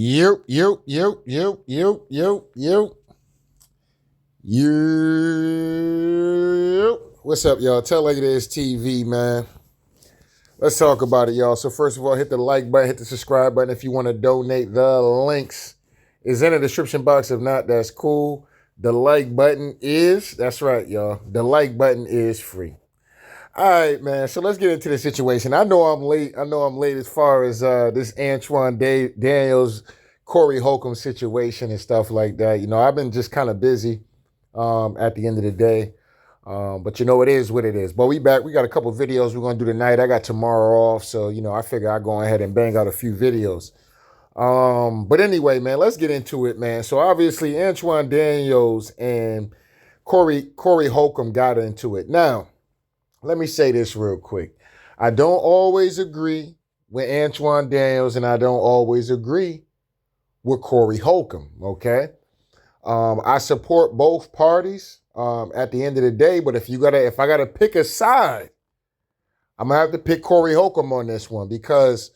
You, you, you, you, you, you, you, you. What's up, y'all? Tell like it is TV, man. Let's talk about it, y'all. So first of all, hit the like button, hit the subscribe button if you want to donate. The links is in the description box. If not, that's cool. The like button is, that's right, y'all. The like button is free. All right, man. So let's get into the situation. I know I'm late. As far as this Antoine Daniels, Corey Holcomb situation and stuff like that. You know, I've been just kind of busy at the end of the day. But you know, it is what it is. But we back. We got a couple videos we're going to do tonight. I got tomorrow off. So, you know, I figure I'll go ahead and bang out a few videos. But anyway, man, let's get into it, man. So obviously Antoine Daniels and Corey Holcomb got into it. Now, let me say this real quick. I don't always agree with Antoine Daniels, and I don't always agree with Corey Holcomb, okay? I support both parties at the end of the day, but if I gotta pick a side, I'm gonna have to pick Corey Holcomb on this one, because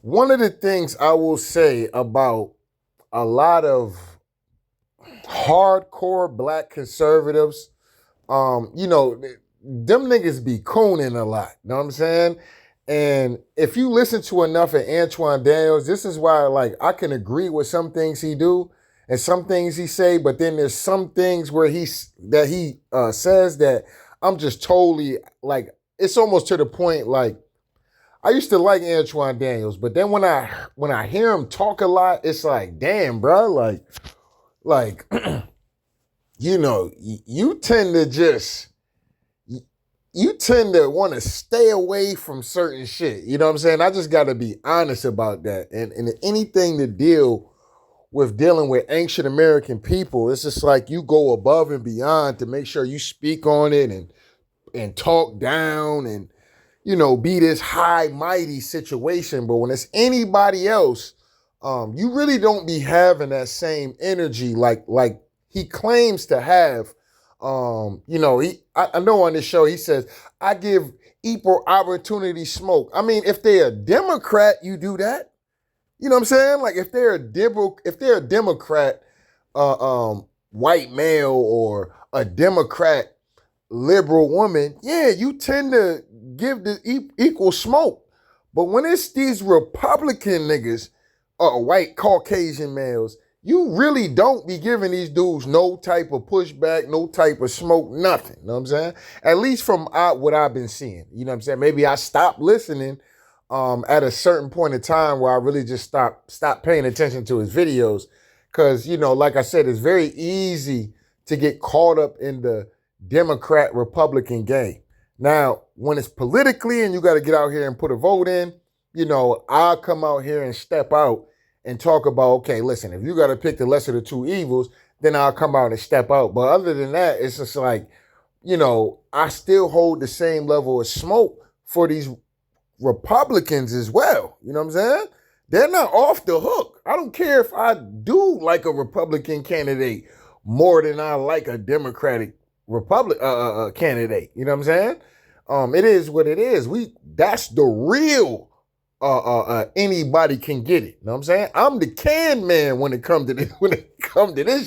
one of the things I will say about a lot of hardcore black conservatives, you know, them niggas be cooning a lot, you know what I'm saying? And if you listen to enough of Antoine Daniels, this is why, like, I can agree with some things he do and some things he say, but then there's some things where he says that I'm just totally, like, it's almost to the point, like, I used to like Antoine Daniels, but then when I hear him talk a lot, it's like, damn, bro, like, you know, you tend to want to stay away from certain shit. You know what I'm saying? I just got to be honest about that. And anything to dealing with ancient American people, it's just like you go above and beyond to make sure you speak on it and talk down and, you know, be this high mighty situation. But when it's anybody else, you really don't be having that same energy like he claims to have. You know, I know on this show he says, I give equal opportunity smoke. I mean, if they're a Democrat, you do that. You know what I'm saying? Like if they're a Democrat, white male or a Democrat liberal woman, yeah, you tend to give the equal smoke. But when it's these Republican niggas, white Caucasian males, you really don't be giving these dudes no type of pushback, no type of smoke, nothing. You know what I'm saying? At least from what I've been seeing. You know what I'm saying? Maybe I stopped listening at a certain point in time where I really just stopped paying attention to his videos. Because, you know, like I said, it's very easy to get caught up in the Democrat-Republican game. Now, when it's politically and you got to get out here and put a vote in, you know, I'll come out here and step out and talk about, okay, listen, if you got to pick the lesser of the two evils, then I'll come out and step out. But other than that, it's just like, you know, I still hold the same level of smoke for these Republicans as well. You know what I'm saying? They're not off the hook. I don't care if I do like a Republican candidate more than I like a Democratic candidate. You know what I'm saying? It is what it is. That's the real anybody can get it. You know what I'm saying? I'm the can man when it comes to this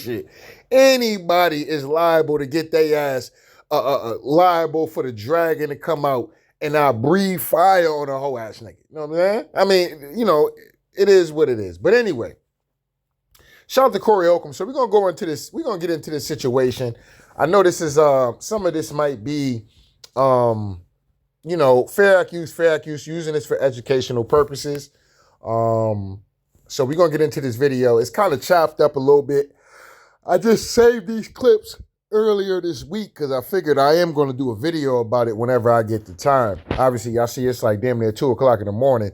shit. Anybody is liable to get their ass liable for the dragon to come out and I breathe fire on a whole ass nigga. You know what I'm saying? I mean, you know, it is what it is. But anyway, shout out to Corey Holcomb. So we're gonna get into this situation. I know this is some of this might be you know, fair accuse, using this for educational purposes. So we're going to get into this video. It's kind of chopped up a little bit. I just saved these clips earlier this week because I figured I am going to do a video about it whenever I get the time. Obviously, y'all see it's like damn near 2 o'clock in the morning.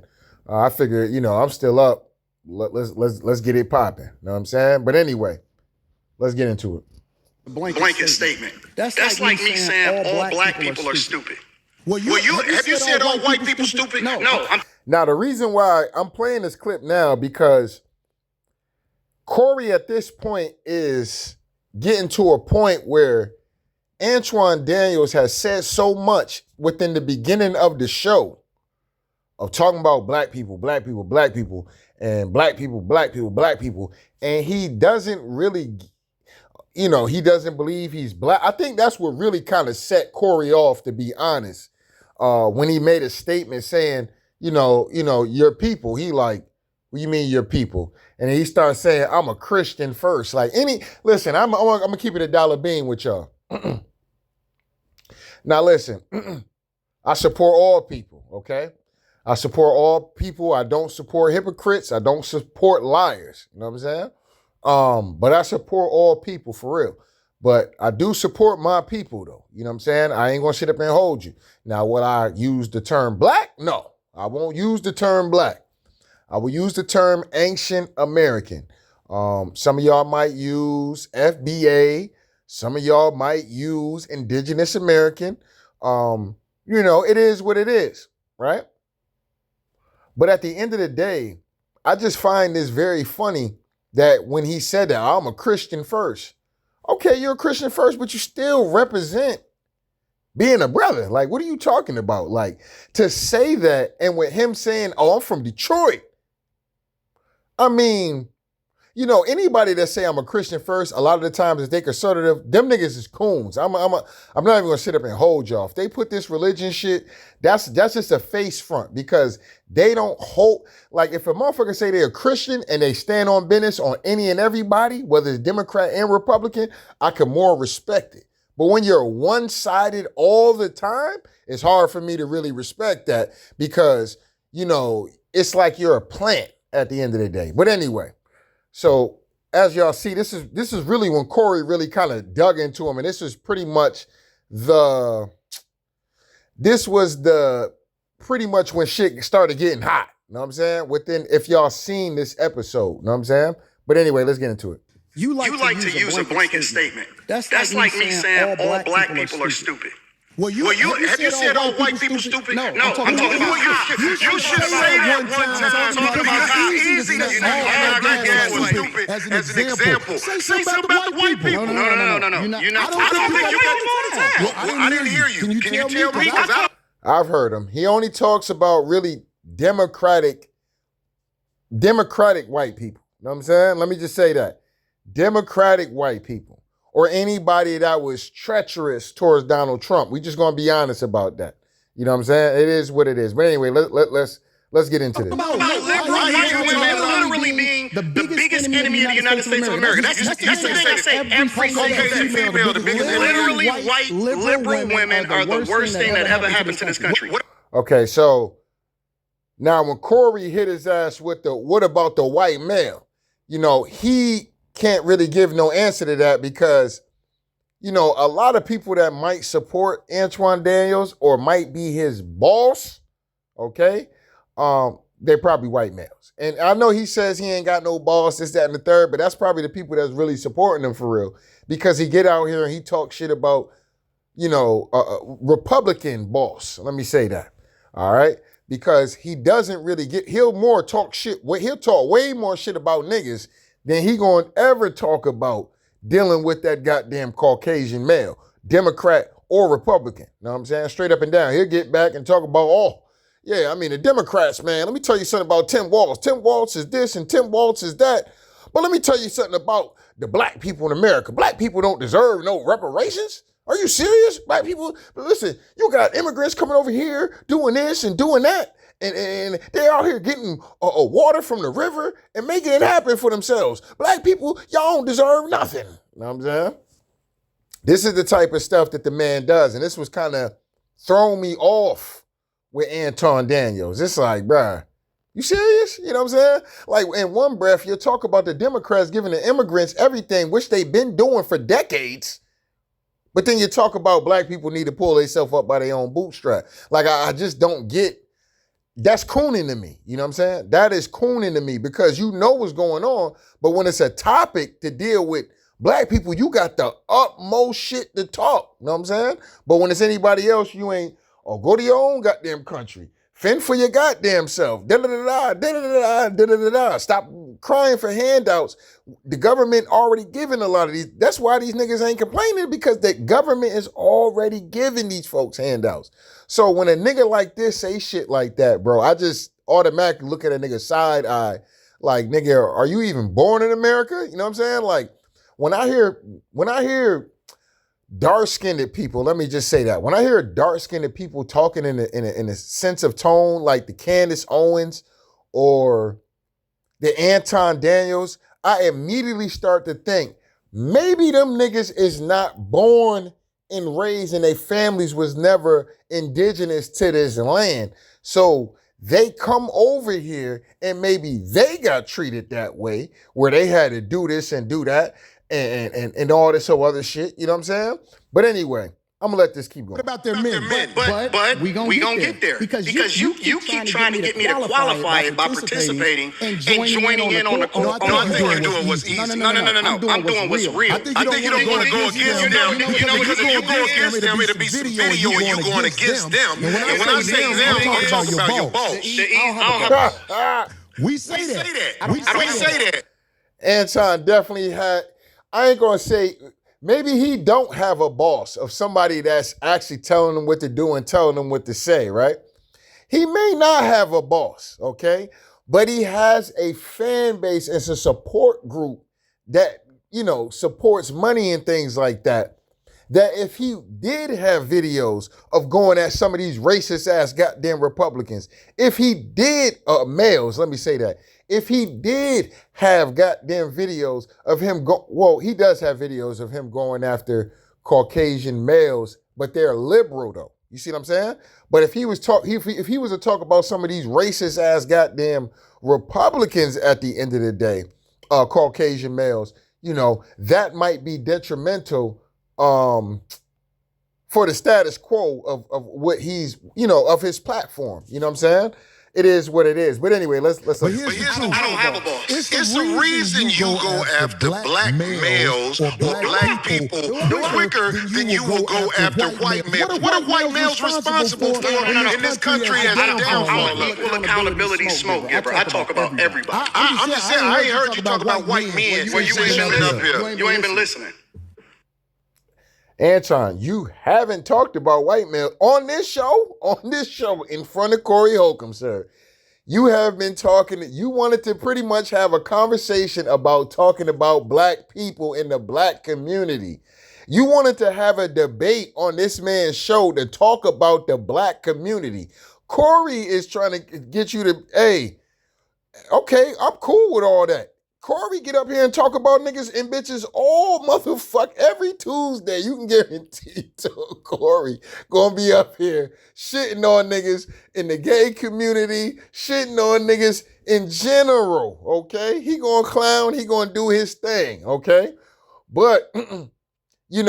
I figured, you know, I'm still up. Let's get it popping. Know what I'm saying? But anyway, let's get into it. Blanket statement. That's like me saying all black people are stupid. Have you said all white people stupid? No. Now, the reason why I'm playing this clip now, because Corey at this point is getting to a point where Antoine Daniels has said so much within the beginning of the show of talking about black people, and black people, black people, black people. And he doesn't really, he doesn't believe he's black. I think that's what really kind of set Corey off, to be honest. When he made a statement saying, your people, he like, what do you mean your people? And he starts saying, I'm a Christian first. Like listen, I'm gonna keep it a dollar bean with y'all. Now listen, I support all people, okay? I support all people. I don't support hypocrites. I don't support liars. You know what I'm saying? But I support all people for real. But I do support my people though. You know what I'm saying? I ain't gonna sit up and hold you. Now, will I use the term black? No, I won't use the term black. I will use the term ancient American. Some of y'all might use FBA. Some of y'all might use indigenous American. It is what it is, right? But at the end of the day, I just find this very funny that when he said that, I'm a Christian first. Okay, you're a Christian first, but you still represent being a brother. Like, what are you talking about? Like, to say that, and with him saying, I'm from Detroit. I mean, anybody that say I'm a Christian first, a lot of the times if they conservative, them niggas is coons. I'm not even gonna sit up and hold y'all. If they put this religion shit, that's just a face front, because they don't hold, like if a motherfucker say they're a Christian and they stand on business on any and everybody, whether it's Democrat and Republican, I can more respect it. But when you're one-sided all the time, it's hard for me to really respect that, because, it's like you're a plant at the end of the day. But anyway, so as y'all see, this is really when Corey really kind of dug into him, and this was pretty much pretty much when shit started getting hot. You know what I'm saying? If y'all seen this episode, you know what I'm saying? But anyway, let's get into it. You like to use a blanket statement. That's like me saying all black people are stupid. Have you said all white people stupid? No, I'm talking about you. You should say that one time. Talking about how easy it is to call stupid as an example. Say something about the white people. No. You're not. I don't think you got all the time. I didn't hear you. Can you tell me? I've heard him. He only talks about really democratic white people. You know what I'm saying? Let me just say that. Democratic white people, or anybody that was treacherous towards Donald Trump. We just gonna be honest about that. You know what I'm saying? It is what it is. But anyway, let's get into this. Liberal white women literally being the biggest enemy of the United States of America. That's the thing I say every single female. Literally white liberal women are the worst thing that ever happened to this country. Okay, so now when Corey hit his ass with what about the white male? He can't really give no answer to that, because, a lot of people that might support Antoine Daniels or might be his boss, okay, they're probably white males. And I know he says he ain't got no boss, this, that, and the third, but that's probably the people that's really supporting him for real, because he get out here and he talk shit about, a Republican boss. Let me say that, all right? Because he doesn't really he'll talk way more shit about niggas than he gonna ever talk about dealing with that goddamn Caucasian male, Democrat or Republican. You know what I'm saying? Straight up and down. He'll get back and talk about, the Democrats, man. Let me tell you something about Tim Walz. Tim Walz is this and Tim Walz is that. But let me tell you something about the black people in America. Black people don't deserve no reparations. Are you serious? Black people, listen, you got immigrants coming over here doing this and doing that. And they're out here getting water from the river and making it happen for themselves. Black people, y'all don't deserve nothing. You know what I'm saying? This is the type of stuff that the man does. And this was kind of throwing me off with Anton Daniels. It's like, bruh, you serious? You know what I'm saying? Like, in one breath, you'll talk about the Democrats giving the immigrants everything, which they've been doing for decades. But then you talk about black people need to pull themselves up by their own bootstrap. Like, I just don't get. That's cooning to me. You know what I'm saying? That is cooning to me, because you know what's going on. But when it's a topic to deal with black people, you got the utmost shit to talk. You know what I'm saying? But when it's anybody else, you ain't, go to your own goddamn country. Fend for your goddamn self. Da-da-da-da. Stop crying for handouts. The government already giving a lot of these. That's why these niggas ain't complaining, because the government is already giving these folks handouts. So when a nigga like this say shit like that, bro, I just automatically look at a nigga side eye Like, nigga, are you even born in America? You know what I'm saying? Like, when I hear dark-skinned people, let me just say that. When I hear dark-skinned people talking in a sense of tone, like the Candace Owens or the Anton Daniels, I immediately start to think maybe them niggas is not born and raised and their families was never indigenous to this land. So they come over here and maybe they got treated that way where they had to do this and do that and all this other shit. You know what I'm saying? But anyway, I'm gonna let this keep going. What about their men? But we gonna get there. Because you keep trying to get me to qualify it by participating and joining in on the court. No, I think you're doing what's easy. No. I'm doing what's real. I think you don't want to go against them. Because if you go against them, it'll be some video and you going against them. And when I say them, I'm talking about your boss. We say that. We say that. Anton definitely had, I ain't gonna say, maybe he don't have a boss of somebody that's actually telling him what to do and telling him what to say, right? He may not have a boss, okay? But he has a fan base and a support group that, supports money and things like that. That if he did have videos of going at some of these racist ass goddamn Republicans, if he did, males, let me say that, if he did have goddamn videos of him he does have videos of him going after Caucasian males, but they're liberal though. You see what I'm saying? But if he was if he was to talk about some of these racist ass goddamn Republicans at the end of the day, Caucasian males, that might be detrimental for the status quo of what he's, of his platform. You know what I'm saying? It is what it is. But anyway, let's I don't have a boss. It's the reason you go after black males or black people quicker than you will go after white males. What are white males responsible for in this country as a downfall? I'm an equal accountability smoke giver. I talk about everybody. I'm just saying, I ain't heard you talk about white men when you ain't been up here. You ain't been listening. Anton, you haven't talked about white males on this show in front of Corey Holcomb, sir. You have been talking, you wanted to pretty much have a conversation about talking about black people in the black community. You wanted to have a debate on this man's show to talk about the black community. Corey is trying to get you to, hey, okay, I'm cool with all that. Corey get up here and talk about niggas and bitches all motherfuck every Tuesday. You can guarantee Corey gonna be up here shitting on niggas in the gay community, shitting on niggas in general, okay? He gonna clown, he gonna do his thing, okay? But, and he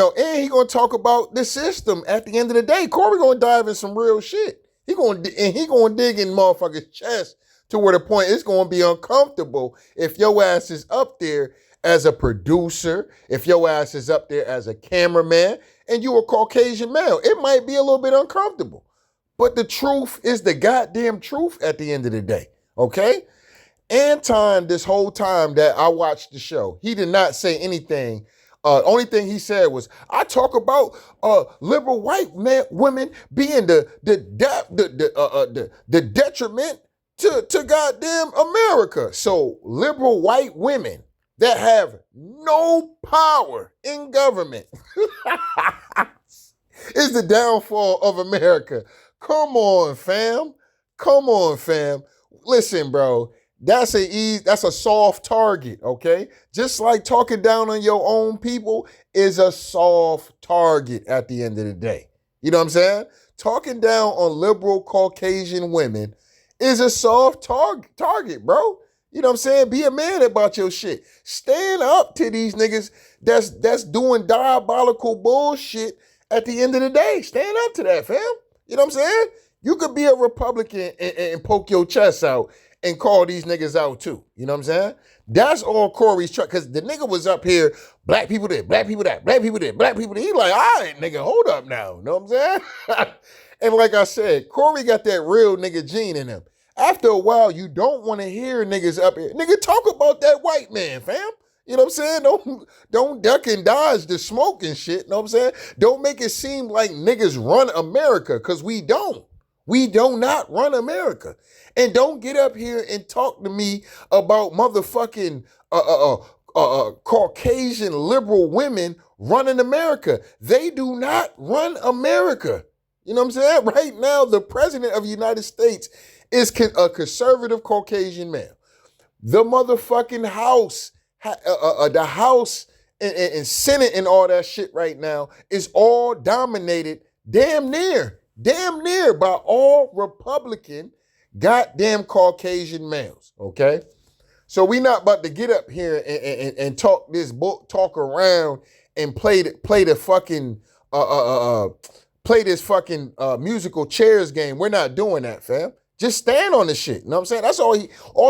gonna talk about the system at the end of the day. Corey gonna dive in some real shit. He gonna dig in motherfuckers' chest to where the point it's going to be uncomfortable if your ass is up there as a producer, if your ass is up there as a cameraman, and you a Caucasian male. It might be a little bit uncomfortable. But the truth is the goddamn truth at the end of the day, okay? Anton, this whole time that I watched the show, he did not say anything. Only thing he said was, I talk about liberal white women being the detriment to goddamn America. So liberal white women that have no power in government is the downfall of America. Come on, fam. Listen, bro, that's a soft target, okay? Just like talking down on your own people is a soft target at the end of the day. You know what I'm saying? Talking down on liberal Caucasian women is a soft target, bro. You know what I'm saying? Be a man about your shit. Stand up to these niggas that's doing diabolical bullshit at the end of the day. Stand up to that, fam. You know what I'm saying? You could be a Republican and poke your chest out and call these niggas out too. You know what I'm saying? That's all Corey's trying, because the nigga was up here, black people did, black people that, black people did, black people did. He like, all right, nigga, hold up now. You know what I'm saying? And like I said, Corey got that real nigga gene in him. After a while, you don't want to hear niggas up here. Nigga, talk about that white man, fam. You know what I'm saying? Don't duck and dodge the smoke and shit. You know what I'm saying? Don't make it seem like niggas run America, because we don't. We do not run America. And don't get up here and talk to me about motherfucking Caucasian liberal women running America. They do not run America. You know what I'm saying? Right now, the president of the United States is a conservative Caucasian male. The motherfucking House, the House and Senate and all that shit right now is all dominated damn near by all Republican goddamn Caucasian males, okay? So we not about to get up here and talk around and play this fucking musical chairs game. We're not doing that, fam. Just stand on the shit. You know what I'm saying? That's all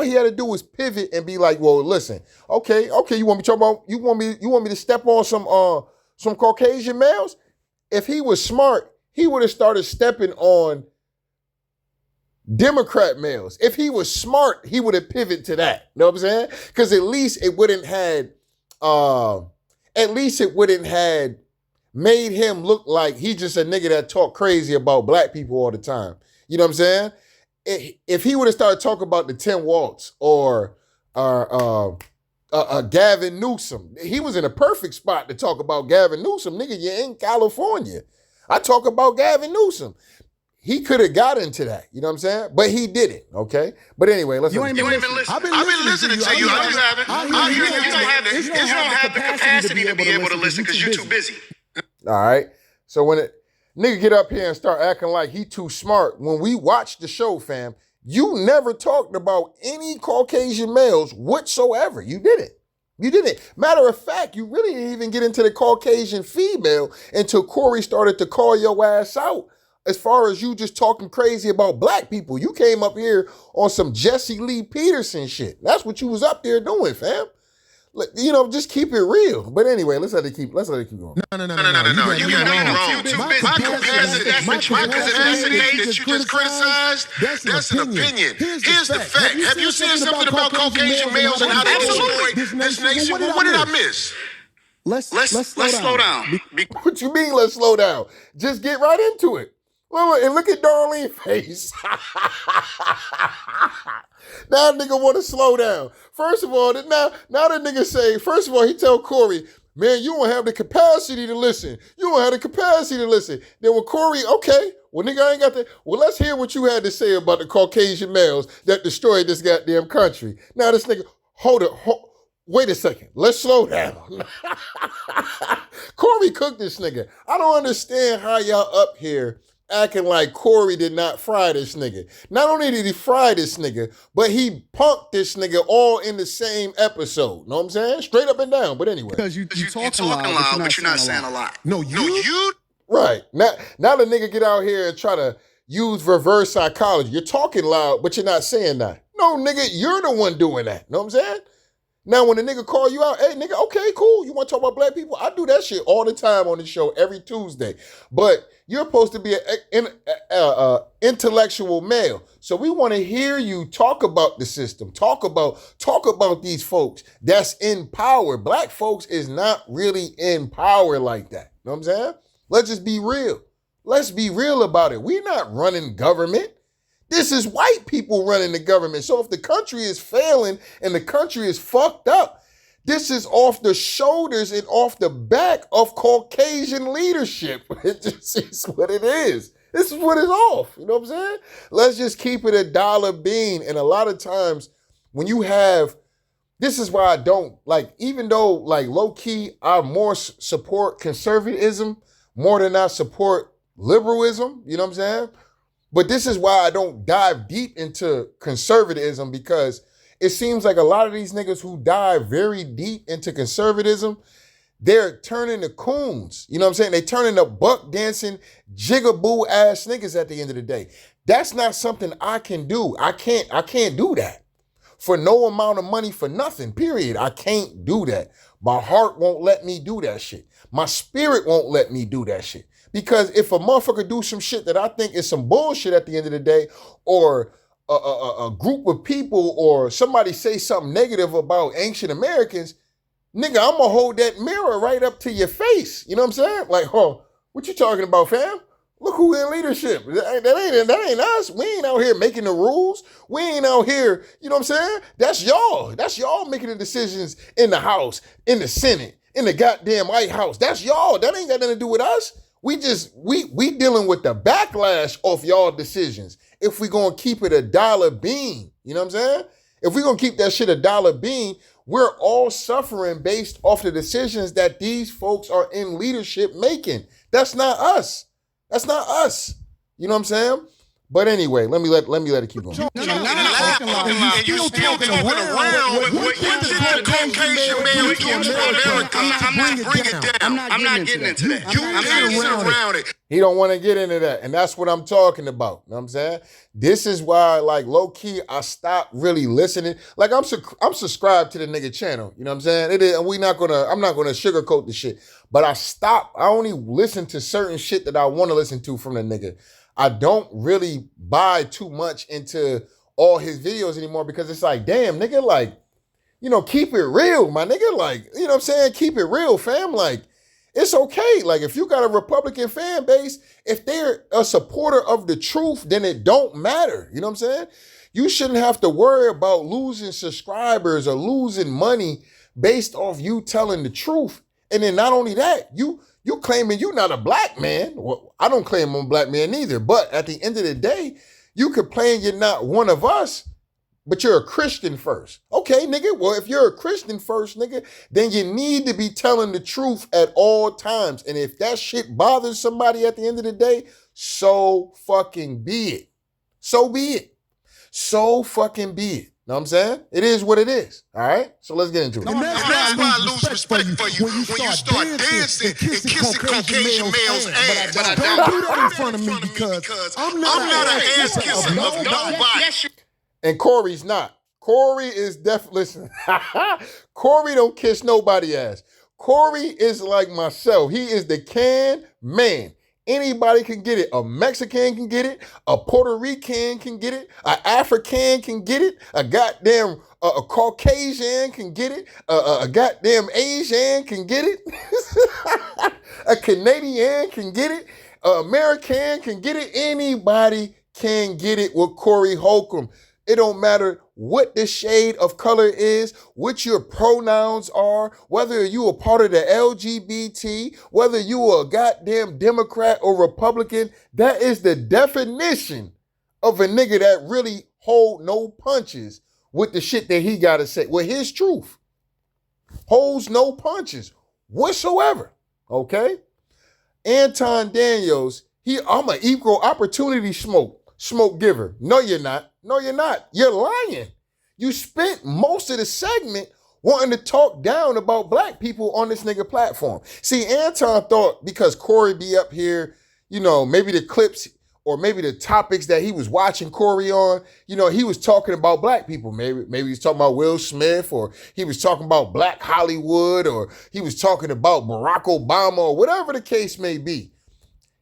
he had to do was pivot and be like, well, listen, okay, you want me to talk about, you want me to step on some Caucasian males? If he was smart, he would have started stepping on Democrat males. If he was smart, he would have pivoted to that. You know what I'm saying? Because at least it wouldn't had made him look like he just a nigga that talk crazy about black people all the time. You know what I'm saying? If he would have started talking about the 10 Waltz or Gavin Newsom, he was in a perfect spot to talk about Gavin Newsom. Nigga, you're in California. I talk about Gavin Newsom. He could have got into that, you know what I'm saying? But he didn't, okay? But anyway, let's... You ain't been listening. I've been listening to you. You haven't. You don't have the capacity to be able to listen because you're too busy. All right. So when nigga get up here and start acting like he too smart, when we watch the show, fam, you never talked about any Caucasian males whatsoever. You didn't. Matter of fact, you really didn't even get into the Caucasian female until Corey started to call your ass out. As far as you just talking crazy about black people, you came up here on some Jesse Lee Peterson shit. That's what you was up there doing, fam. You know, just keep it real. But anyway, let's let it keep going. No. You got it wrong. My capacity that you just criticized, that's an opinion. Here's the fact. Have you seen something about Caucasian males and how they destroy this nation? What did I miss? Let's slow down. What you mean, let's slow down? Just get right into it. And look at Darlene's face. Now nigga want to slow down. First of all, now the nigga say, first of all, he tell Corey, man, you don't have the capacity to listen. Then with Corey, okay, well, nigga, I ain't got that. Well, let's hear what you had to say about the Caucasian males that destroyed this goddamn country. Now this nigga, wait a second. Let's slow down. Corey cooked this nigga. I don't understand how y'all up here acting like Corey did not fry this nigga. Not only did he fry this nigga, but he punked this nigga all in the same episode. Know what I'm saying? Straight up and down. But anyway. Because you talking loud, but you're not saying a lot. No, you. Right. Now the nigga get out here and try to use reverse psychology. You're talking loud, but you're not saying that. No, nigga, you're the one doing that. Know what I'm saying? Now, when a nigga call you out, hey, nigga, okay, cool. You want to talk about black people? I do that shit all the time on the show every Tuesday. But you're supposed to be an intellectual male. So we want to hear you talk about the system. Talk about these folks that's in power. Black folks is not really in power like that. You know what I'm saying? Let's just be real. Let's be real about it. We're not running government. This is white people running the government. So if the country is failing and the country is fucked up, this is off the shoulders and off the back of Caucasian leadership. It just is what it is. This is what is off. You know what I'm saying? Let's just keep it a dollar bean. And a lot of times when you have, this is why I don't, like, even though, like, low-key, I more support conservatism more than I support liberalism. You know what I'm saying? But this is why I don't dive deep into conservatism, because it seems like a lot of these niggas who dive very deep into conservatism, they're turning to coons. You know what I'm saying? They turning to buck dancing, jigaboo ass niggas at the end of the day. That's not something I can do. I can't do that. For no amount of money, for nothing, period. I can't do that. My heart won't let me do that shit. My spirit won't let me do that shit. Because if a motherfucker do some shit that I think is some bullshit at the end of the day, or a group of people or somebody say something negative about ancient Americans, nigga, I'm gonna hold that mirror right up to your face. You know what I'm saying? Like, what you talking about, fam? Look who in leadership. That ain't us. We ain't out here making the rules. We ain't out here, you know what I'm saying? That's y'all. That's y'all making the decisions in the House, in the Senate, in the goddamn White House. That's y'all. That ain't got nothing to do with us. We dealing with the backlash of y'all decisions. If we gonna keep it a dollar bean, you know what I'm saying? If we gonna keep that shit a dollar bean, we're all suffering based off the decisions that these folks are in leadership making. That's not us. That's not us. You know what I'm saying? But anyway, let me let it keep going. You still talking around what the Caucasian male do to America. I'm not getting into that. You dancing around it. He don't want to get into that. And that's what I'm talking about. You know what I'm saying? This is why, like, low-key, I stopped really listening. Like, I'm subscribed to the nigga channel. You know what I'm saying? I'm not gonna sugarcoat the shit. But I only listen to certain shit that I want to listen to from the nigga. I don't really buy too much into all his videos anymore because it's like, damn, nigga, like, you know, keep it real, my nigga. Like, you know what I'm saying? Keep it real, fam. Like, it's okay. Like, if you got a Republican fan base, if they're a supporter of the truth, then it don't matter. You know what I'm saying? You shouldn't have to worry about losing subscribers or losing money based off you telling the truth. And then not only that, you claiming you're not a black man. Well, I don't claim I'm a black man either. But at the end of the day, you could claim you're not one of us, but you're a Christian first. Okay, nigga. Well, if you're a Christian first, nigga, then you need to be telling the truth at all times. And if that shit bothers somebody at the end of the day, so fucking be it. So be it. So fucking be it. Know what I'm saying? It is what it is. All right? So let's get into it. And that's why I lose respect for you when you start dancing and kissing Caucasian males' ass. But I don't do that in front of me because I'm not an ass kisser of nobody. And Corey's not. Corey is listen, Corey don't kiss nobody ass. Corey is like myself. He is the can man. Anybody can get it. A Mexican can get it. A Puerto Rican can get it. An African can get it. A goddamn a Caucasian can get it. A goddamn Asian can get it. A Canadian can get it. An American can get it. Anybody can get it with Corey Holcomb. It don't matter what the shade of color is, what your pronouns are, whether you a part of the LGBT, whether you a goddamn Democrat or Republican. That is the definition of a nigga that really hold no punches with the shit that he gotta say. With his truth. Holds no punches whatsoever. Okay? Anton Daniels, I'm an equal opportunity smoke giver. No, you're not. No, you're not. You're lying. You spent most of the segment wanting to talk down about black people on this nigga platform. See, Anton thought because Corey be up here, you know, maybe the clips or maybe the topics that he was watching Corey on, you know, he was talking about black people. Maybe he's talking about Will Smith, or he was talking about Black Hollywood, or he was talking about Barack Obama, or whatever the case may be.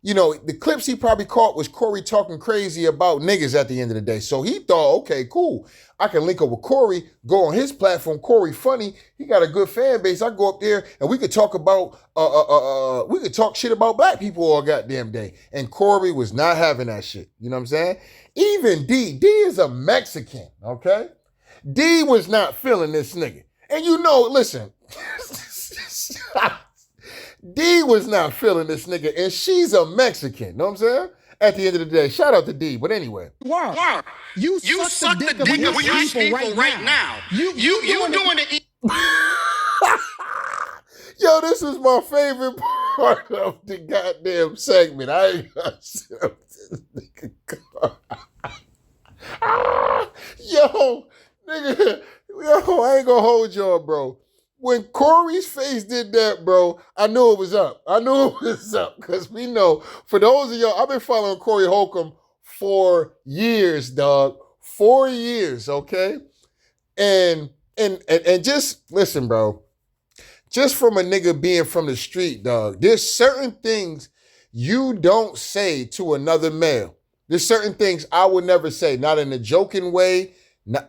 You know, the clips he probably caught was Corey talking crazy about niggas at the end of the day. So he thought, okay, cool. I can link up with Corey, go on his platform. Corey funny. He got a good fan base. I go up there and we could talk about, we could talk shit about black people all goddamn day. And Corey was not having that shit. You know what I'm saying? Even D is a Mexican, okay? D was not feeling this nigga. And you know, listen, D was not feeling this nigga, and she's a Mexican. Know what I'm saying? At the end of the day, shout out to D. But anyway, wow. You suck the dick of your people right now. You doing the Yo, this is my favorite part of the goddamn segment. I ain't gonna sit up this nigga. Yo, nigga, I ain't gonna hold y'all, bro. When Corey's face did that, bro, I knew it was up. I knew it was up because we know, for those of y'all, I've been following Corey Holcomb for years, dog. 4 years, okay? And just, listen, bro, just from a nigga being from the street, dog, there's certain things you don't say to another male. There's certain things I would never say, not in a joking way.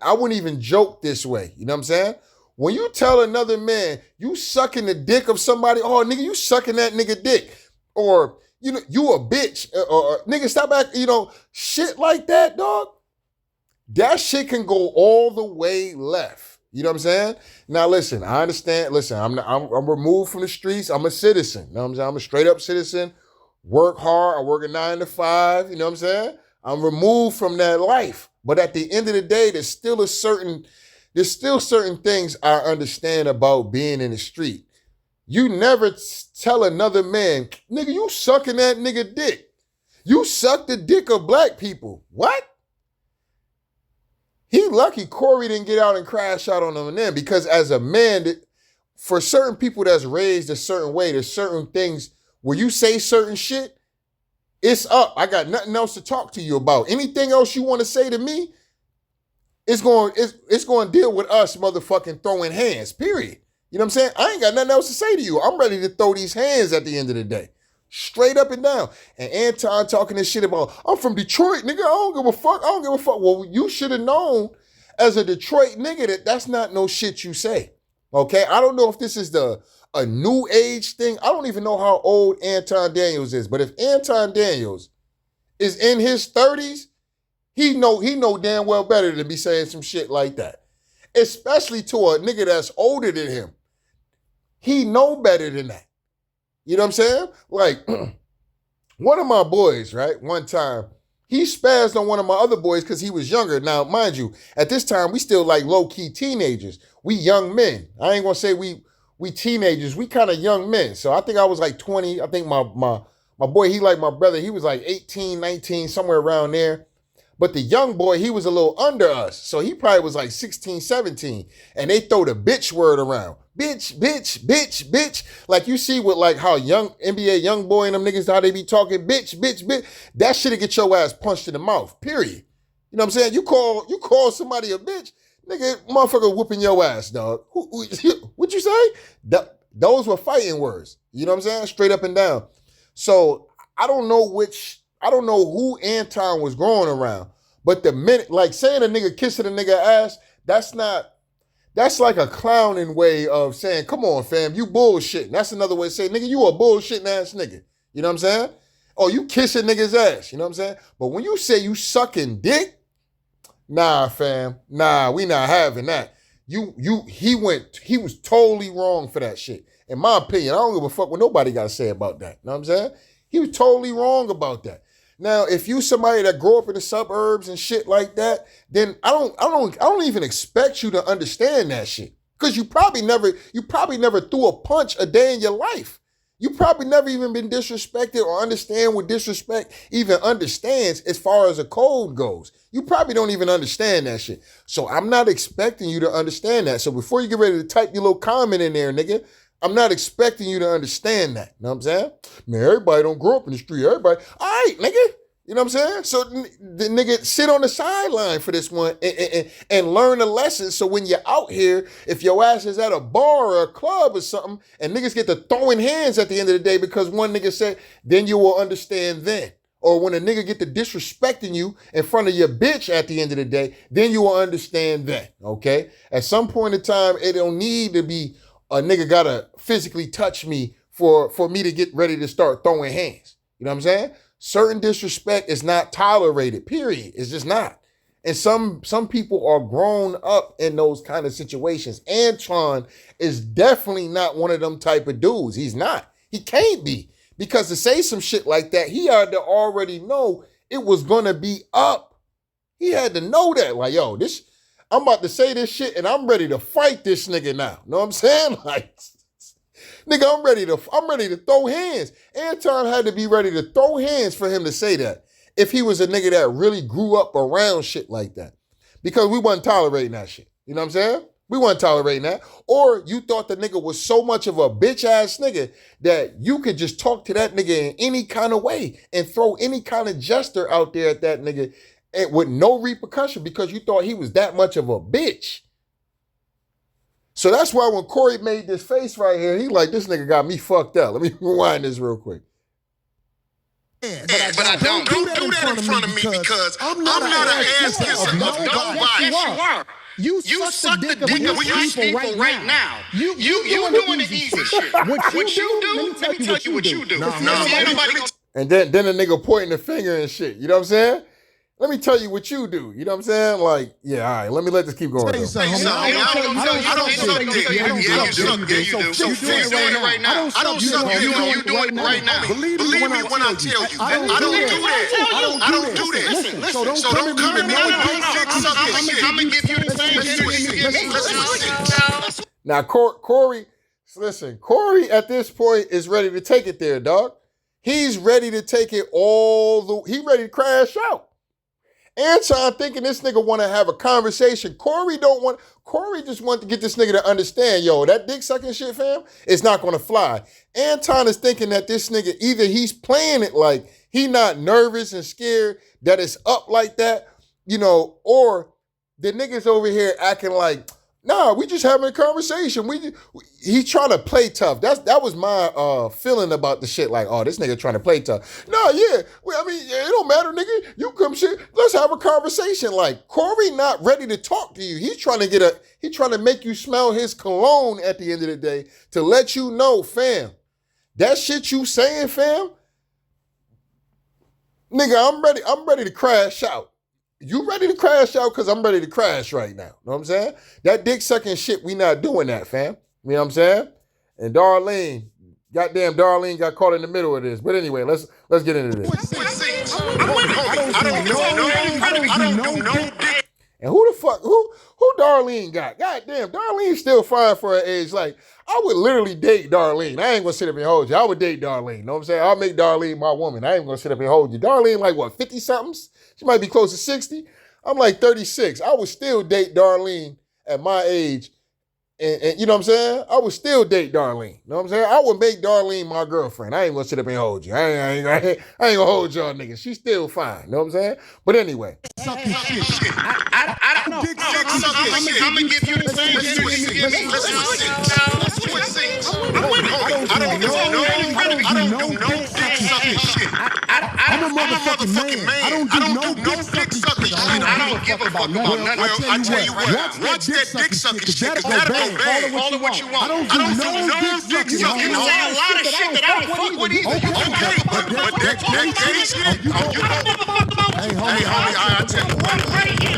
I wouldn't even joke this way. You know what I'm saying? When you tell another man, you sucking the dick of somebody, oh, nigga, you sucking that nigga dick. Or you know, you a bitch, or nigga, stop back, you know, shit like that, dog. That shit can go all the way left. You know what I'm saying? Now listen, I understand. Listen, I'm removed from the streets. I'm a citizen. You know what I'm saying? I'm a straight up citizen. Work hard. I work a 9 to 5. You know what I'm saying? I'm removed from that life. But at the end of the day, there's still certain things I understand about being in the street. You never tell another man, nigga, you sucking that nigga dick. You suck the dick of black people. What? He lucky Corey didn't get out and crash out on him then, because as a man, for certain people that's raised a certain way, there's certain things where you say certain shit, it's up. I got nothing else to talk to you about. Anything else you want to say to me, it's going to deal with us motherfucking throwing hands, period. You know what I'm saying? I ain't got nothing else to say to you. I'm ready to throw these hands at the end of the day. Straight up and down. And Anton talking this shit about, I'm from Detroit, nigga. I don't give a fuck. I don't give a fuck. Well, you should have known as a Detroit nigga that's not no shit you say. Okay? I don't know if this is a new age thing. I don't even know how old Anton Daniels is. But if Anton Daniels is in his 30s, he know damn well better than be saying some shit like that. Especially to a nigga that's older than him. He know better than that. You know what I'm saying? Like, one of my boys, right, one time, he spazzed on one of my other boys because he was younger. Now, mind you, at this time, we still like low-key teenagers. We young men. I ain't gonna say we teenagers. We kind of young men. So I think I was like 20. I think my boy, he like my brother. He was like 18, 19, somewhere around there. But the young boy, he was a little under us. So he probably was like 16, 17. And they throw the bitch word around. Bitch, bitch, bitch, bitch. Like you see with like how young NBA young boy and them niggas, how they be talking bitch, bitch, bitch. That shit'll get your ass punched in the mouth, period. You know what I'm saying? You call somebody a bitch, nigga, motherfucker whooping your ass, dog. What'd you say? Those were fighting words. You know what I'm saying? Straight up and down. So I don't know who Anton was growing around. But the minute, like saying a nigga kissing a nigga ass, that's like a clowning way of saying, come on, fam, you bullshitting. That's another way of saying, nigga, you a bullshitting ass nigga. You know what I'm saying? Oh, you kissing niggas ass. You know what I'm saying? But when you say you sucking dick, nah, fam. Nah, we not having that. He was totally wrong for that shit. In my opinion, I don't give a fuck what nobody got to say about that. You know what I'm saying? He was totally wrong about that. Now, if you somebody that grew up in the suburbs and shit like that, then I don't even expect you to understand that shit. Because you probably never threw a punch a day in your life. You probably never even been disrespected or understand what disrespect even understands as far as a code goes. You probably don't even understand that shit. So I'm not expecting you to understand that. So before you get ready to type your little comment in there, nigga, I'm not expecting you to understand that. You know what I'm saying? Man, everybody don't grow up in the street. Everybody, all right, nigga. You know what I'm saying? So the nigga sit on the sideline for this one and learn a lesson. So when you're out here, if your ass is at a bar or a club or something, and niggas get to throwing hands at the end of the day because one nigga said, then you will understand then. Or when a nigga get to disrespecting you in front of your bitch at the end of the day, then you will understand then, okay? At some point in time, it don't need to be a nigga gotta physically touch me for me to get ready to start throwing hands. You know what I'm saying? Certain disrespect is not tolerated, period. It's just not. And some people are grown up in those kind of situations. Anton is definitely not one of them type of dudes. He's not. He can't be. Because to say some shit like that, he had to already know it was gonna be up. He had to know that. Like, yo, I'm about to say this shit and I'm ready to fight this nigga now. Know what I'm saying? Like, nigga, I'm ready to throw hands. Anton had to be ready to throw hands for him to say that. If he was a nigga that really grew up around shit like that. Because we wasn't tolerating that shit. You know what I'm saying? We weren't tolerating that. Or you thought the nigga was so much of a bitch ass nigga that you could just talk to that nigga in any kind of way and throw any kind of gesture out there at that nigga and with no repercussion because you thought he was that much of a bitch. So that's why when Corey made this face right here, he like, this nigga got me fucked up. Let me rewind this real quick. Yeah, but I don't do that in front of me because I'm not an ass kisser of nobody. Yes, you are. You suck the dick of these people right now. You doing the easy shit. What you do, let me tell you what you do. No. And then the nigga pointing the finger and shit. You know what I'm saying? Let me tell you what you do. You know what I'm saying? Like, yeah, all right, let this keep going. I don't suck dick. Yeah, you suck dick. So you doing it right now. I don't suck dick. You doing it right now. Believe me when I tell you. I don't do that. Listen. So don't come at me with big dick sucking shit. I'm gonna give you the same. Now, Corey, listen, Corey at this point is ready to take it there, dog. He's ready to take it he ready to crash out. Anton thinking this nigga want to have a conversation. Corey just want to get this nigga to understand, yo, that dick sucking shit, fam, it's not going to fly. Anton is thinking that this nigga, either he's playing it like he not nervous and scared that it's up like that, you know, or the niggas over here acting like, nah, we just having a conversation. He trying to play tough. That was my feeling about the shit. Like, oh, this nigga trying to play tough. No, yeah. Well, I mean, it don't matter, nigga. You come shit. Let's have a conversation. Like, Corey not ready to talk to you. He's trying to make you smell his cologne at the end of the day to let you know, fam, that shit you saying, fam, nigga, I'm ready to crash out. You ready to crash out? Because I'm ready to crash right now. Know what I'm saying? That dick sucking shit, we not doing that, fam. You know what I'm saying? And Darlene, goddamn Darlene got caught in the middle of this. But anyway, let's get into this. I don't do no dick. And who Darlene got? Goddamn, Darlene's still fine for her age. Like, I would literally date Darlene. I ain't gonna sit up and hold you. I would date Darlene. Know what I'm saying? I'll make Darlene my woman. I ain't gonna sit up and hold you. Darlene, like what, 50-somethings? She might be close to 60. I'm like 36. I would still date Darlene at my age. And you know what I'm saying? I would still date Darlene. You know what I'm saying? I would make Darlene my girlfriend. I ain't gonna sit up and hold you. I ain't gonna hold y'all niggas. She's still fine. You know what I'm saying? But anyway. Sucking shit. I don't dick sucking shit. I'm gonna give you the same shit. I don't do no dick sucking shit. I'm a motherfucking man. I don't do no dick sucking shit. I don't give a fuck about nothing. Well, I tell you what. Watch that dick sucking shit. That'll go bad. Call it what you want. I don't do no dick sucking. You say a lot of shit that I don't fuck with either. Okay, but that gay shit. Hey, homie, I tell you what.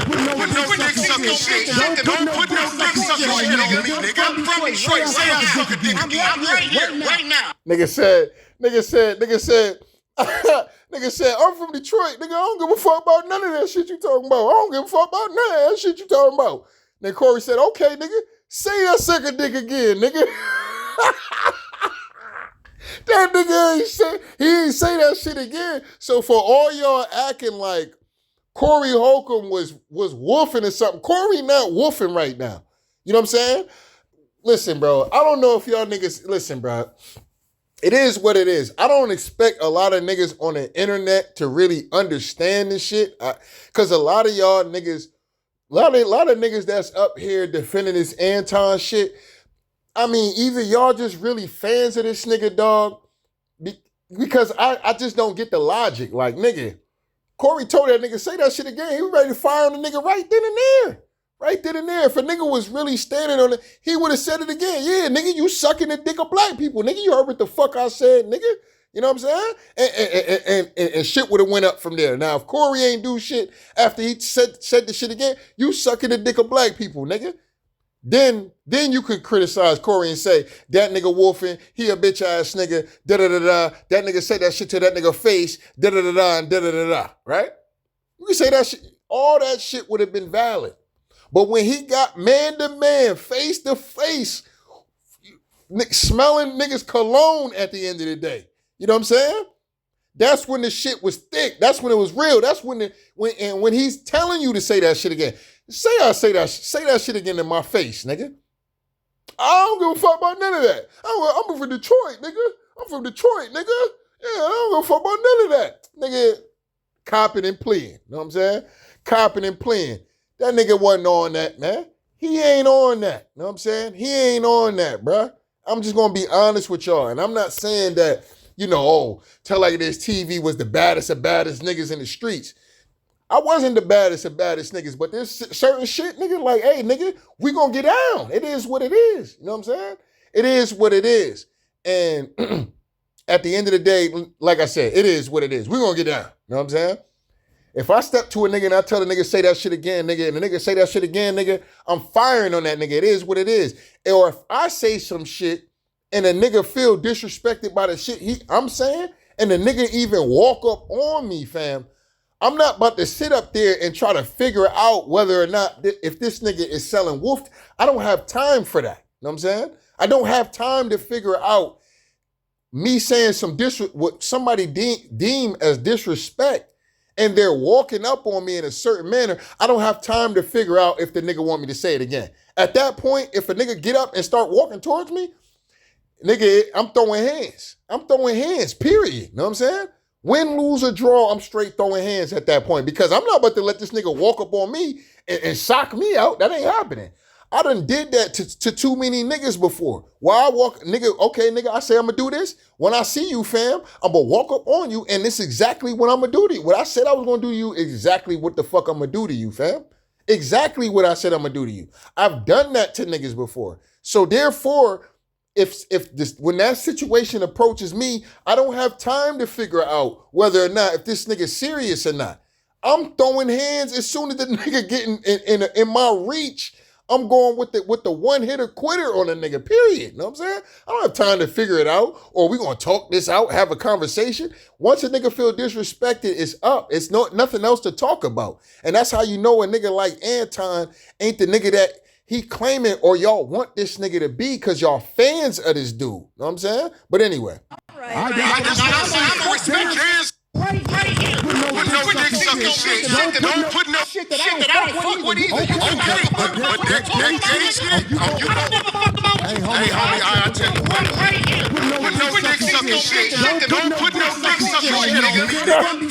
Put no dick sucking shit. Don't put no dick sucking shit on me, nigga. I'm from Detroit. Say I suck a dick again. I'm right here, right now. Nigga said, nigga said, I'm from Detroit. Nigga, I don't give a fuck about none of that shit you talking about. I don't give a fuck about none of that shit you talking about. Then Corey said, okay, nigga, say that suck a dick again, nigga. That nigga he ain't say that shit again. So for all y'all acting like Corey Holcomb was woofing or something, Corey not woofing right now. You know what I'm saying? Listen, bro, I don't know if y'all niggas, listen, bro. It is what it is. I don't expect a lot of niggas on the internet to really understand this shit. Because a lot of y'all niggas, a lot of niggas that's up here defending this Anton shit, I mean, either y'all just really fans of this nigga, dog, because I just don't get the logic. Like, nigga, Corey told that nigga, say that shit again. He was ready to fire on the nigga right then and there. Right then and there. If a nigga was really standing on it, he would have said it again. Yeah, nigga, you sucking the dick of black people. Nigga, you heard what the fuck I said, nigga. You know what I'm saying? And shit would have went up from there. Now, if Corey ain't do shit after he said the shit again, you sucking the dick of black people, nigga. Then you could criticize Corey and say, that nigga wolfing, he a bitch ass nigga, da-da-da-da. That nigga said that shit to that nigga face, da-da-da-da and da-da-da-da, right? You can say that shit. All that shit would have been valid. But when he got man to man, face to face, smelling niggas cologne at the end of the day, you know what I'm saying? That's when the shit was thick. That's when it was real. That's when he's telling you to say that shit again. Say that shit again in my face, nigga. I don't give a fuck about none of that. I'm from Detroit, nigga. I'm from Detroit, nigga. Yeah, I don't give a fuck about none of that. Nigga, copping and playing. You know what I'm saying? Copping and playing. That nigga wasn't on that, man. He ain't on that. You know what I'm saying? He ain't on that, bruh. I'm just going to be honest with y'all. And I'm not saying that, you know, oh, Tell Like This TV was the baddest of baddest niggas in the streets. I wasn't the baddest of baddest niggas, but there's certain shit, nigga, like, hey, nigga, we going to get down. It is what it is. You know what I'm saying? It is what it is. And at the end of the day, like I said, it is what it is. We're going to get down. You know what I'm saying? If I step to a nigga and I tell the nigga say that shit again, nigga, and the nigga say that shit again, nigga, I'm firing on that nigga. It is what it is. Or if I say some shit and a nigga feel disrespected by the shit I'm saying, and the nigga even walk up on me, fam, I'm not about to sit up there and try to figure out whether or not, if this nigga is selling wolf. I don't have time for that. You know what I'm saying? I don't have time to figure out me saying some what somebody deem as disrespect, and they're walking up on me in a certain manner. I don't have time to figure out if the nigga want me to say it again. At that point, if a nigga get up and start walking towards me, nigga, I'm throwing hands. I'm throwing hands, period. You know what I'm saying? Win, lose, or draw, I'm straight throwing hands at that point, because I'm not about to let this nigga walk up on me and shock me out. That ain't happening. I done did that to too many niggas before. While I walk, nigga, okay, nigga, I say I'm gonna do this. When I see you, fam, I'm gonna walk up on you, and this is exactly what I'm gonna do to you. What I said I was gonna do to you, exactly what the fuck I'm gonna do to you, fam. Exactly what I said I'm gonna do to you. I've done that to niggas before. So therefore, when that situation approaches me, I don't have time to figure out whether or not if this nigga's serious or not. I'm throwing hands as soon as the nigga get in my reach. I'm going with the one-hitter quitter on a nigga, period. You know what I'm saying? I don't have time to figure it out, or we gonna talk this out, have a conversation. Once a nigga feel disrespected, it's up. It's nothing else to talk about. And that's how you know a nigga like Anton ain't the nigga that he claiming or y'all want this nigga to be, because y'all fans of this dude. You know what I'm saying? But anyway. I'm gonna respect his right here. With no dick sucking shit. Don't put no shit that I don't fuck with either. Okay, but that gay shit, you hey, homie, I tell you what. With no dick sucking shit. Don't put no dick sucking shit on me.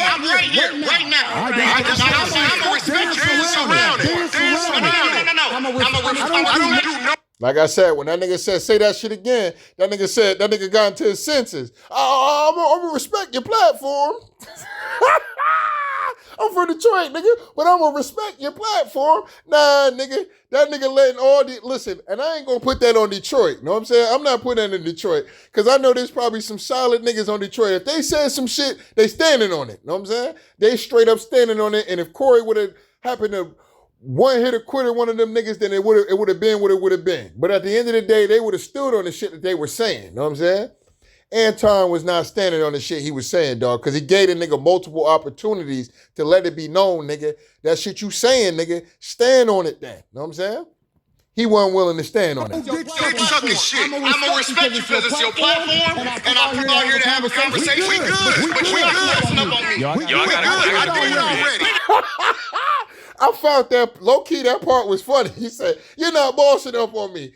I'm right here, right now. I'm gonna respect dance around it. Dance around it. No. I don't do no. Like I said, when that nigga said, say that shit again, that nigga got into his senses. I'm gonna respect your platform. I'm from Detroit, nigga, but I'm gonna respect your platform. Nah, nigga, that nigga letting all the, listen, and I ain't gonna put that on Detroit, you know what I'm saying? I'm not putting that in Detroit, because I know there's probably some solid niggas on Detroit. If they said some shit, they standing on it, you know what I'm saying? They straight up standing on it, and if Corey would have happened to one-hitter quitter one of them niggas, then it would have been what it would have been. But at the end of the day, they would have stood on the shit that they were saying. You know what I'm saying? Anton was not standing on the shit he was saying, dog, because he gave the nigga multiple opportunities to let it be known, nigga, that shit you saying, nigga, stand on it then. You know what I'm saying? He wasn't willing to stand on it. Dick sucking shit. I'm gonna respect you because it's your platform, and I come out here to have a conversation. We good. But we good. Y'all got it. I did it already. I found that, low-key, that part was funny. He said, you're not bossing up on me.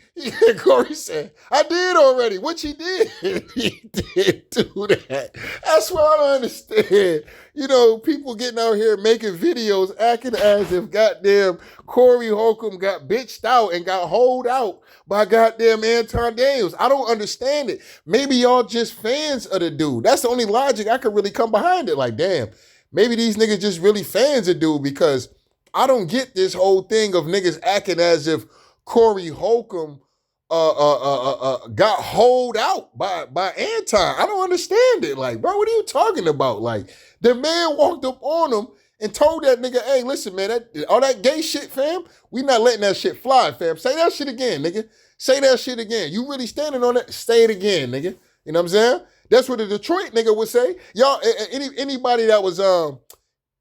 Corey said, I did already, which he did. He did do that. That's what I don't understand. You know, people getting out here making videos acting as if goddamn Corey Holcomb got bitched out and got holed out by goddamn Anton Daniels. I don't understand it. Maybe y'all just fans of the dude. That's the only logic I could really come behind it. Like, damn, maybe these niggas just really fans of dude, because I don't get this whole thing of niggas acting as if Corey Holcomb got holed out by Anton. I don't understand it. Like, bro, what are you talking about? Like, the man walked up on him and told that nigga, hey, listen, man, all that gay shit, fam, we not letting that shit fly, fam. Say that shit again, nigga. Say that shit again. You really standing on it? Say it again, nigga. You know what I'm saying? That's what the Detroit nigga would say. Y'all, anybody that was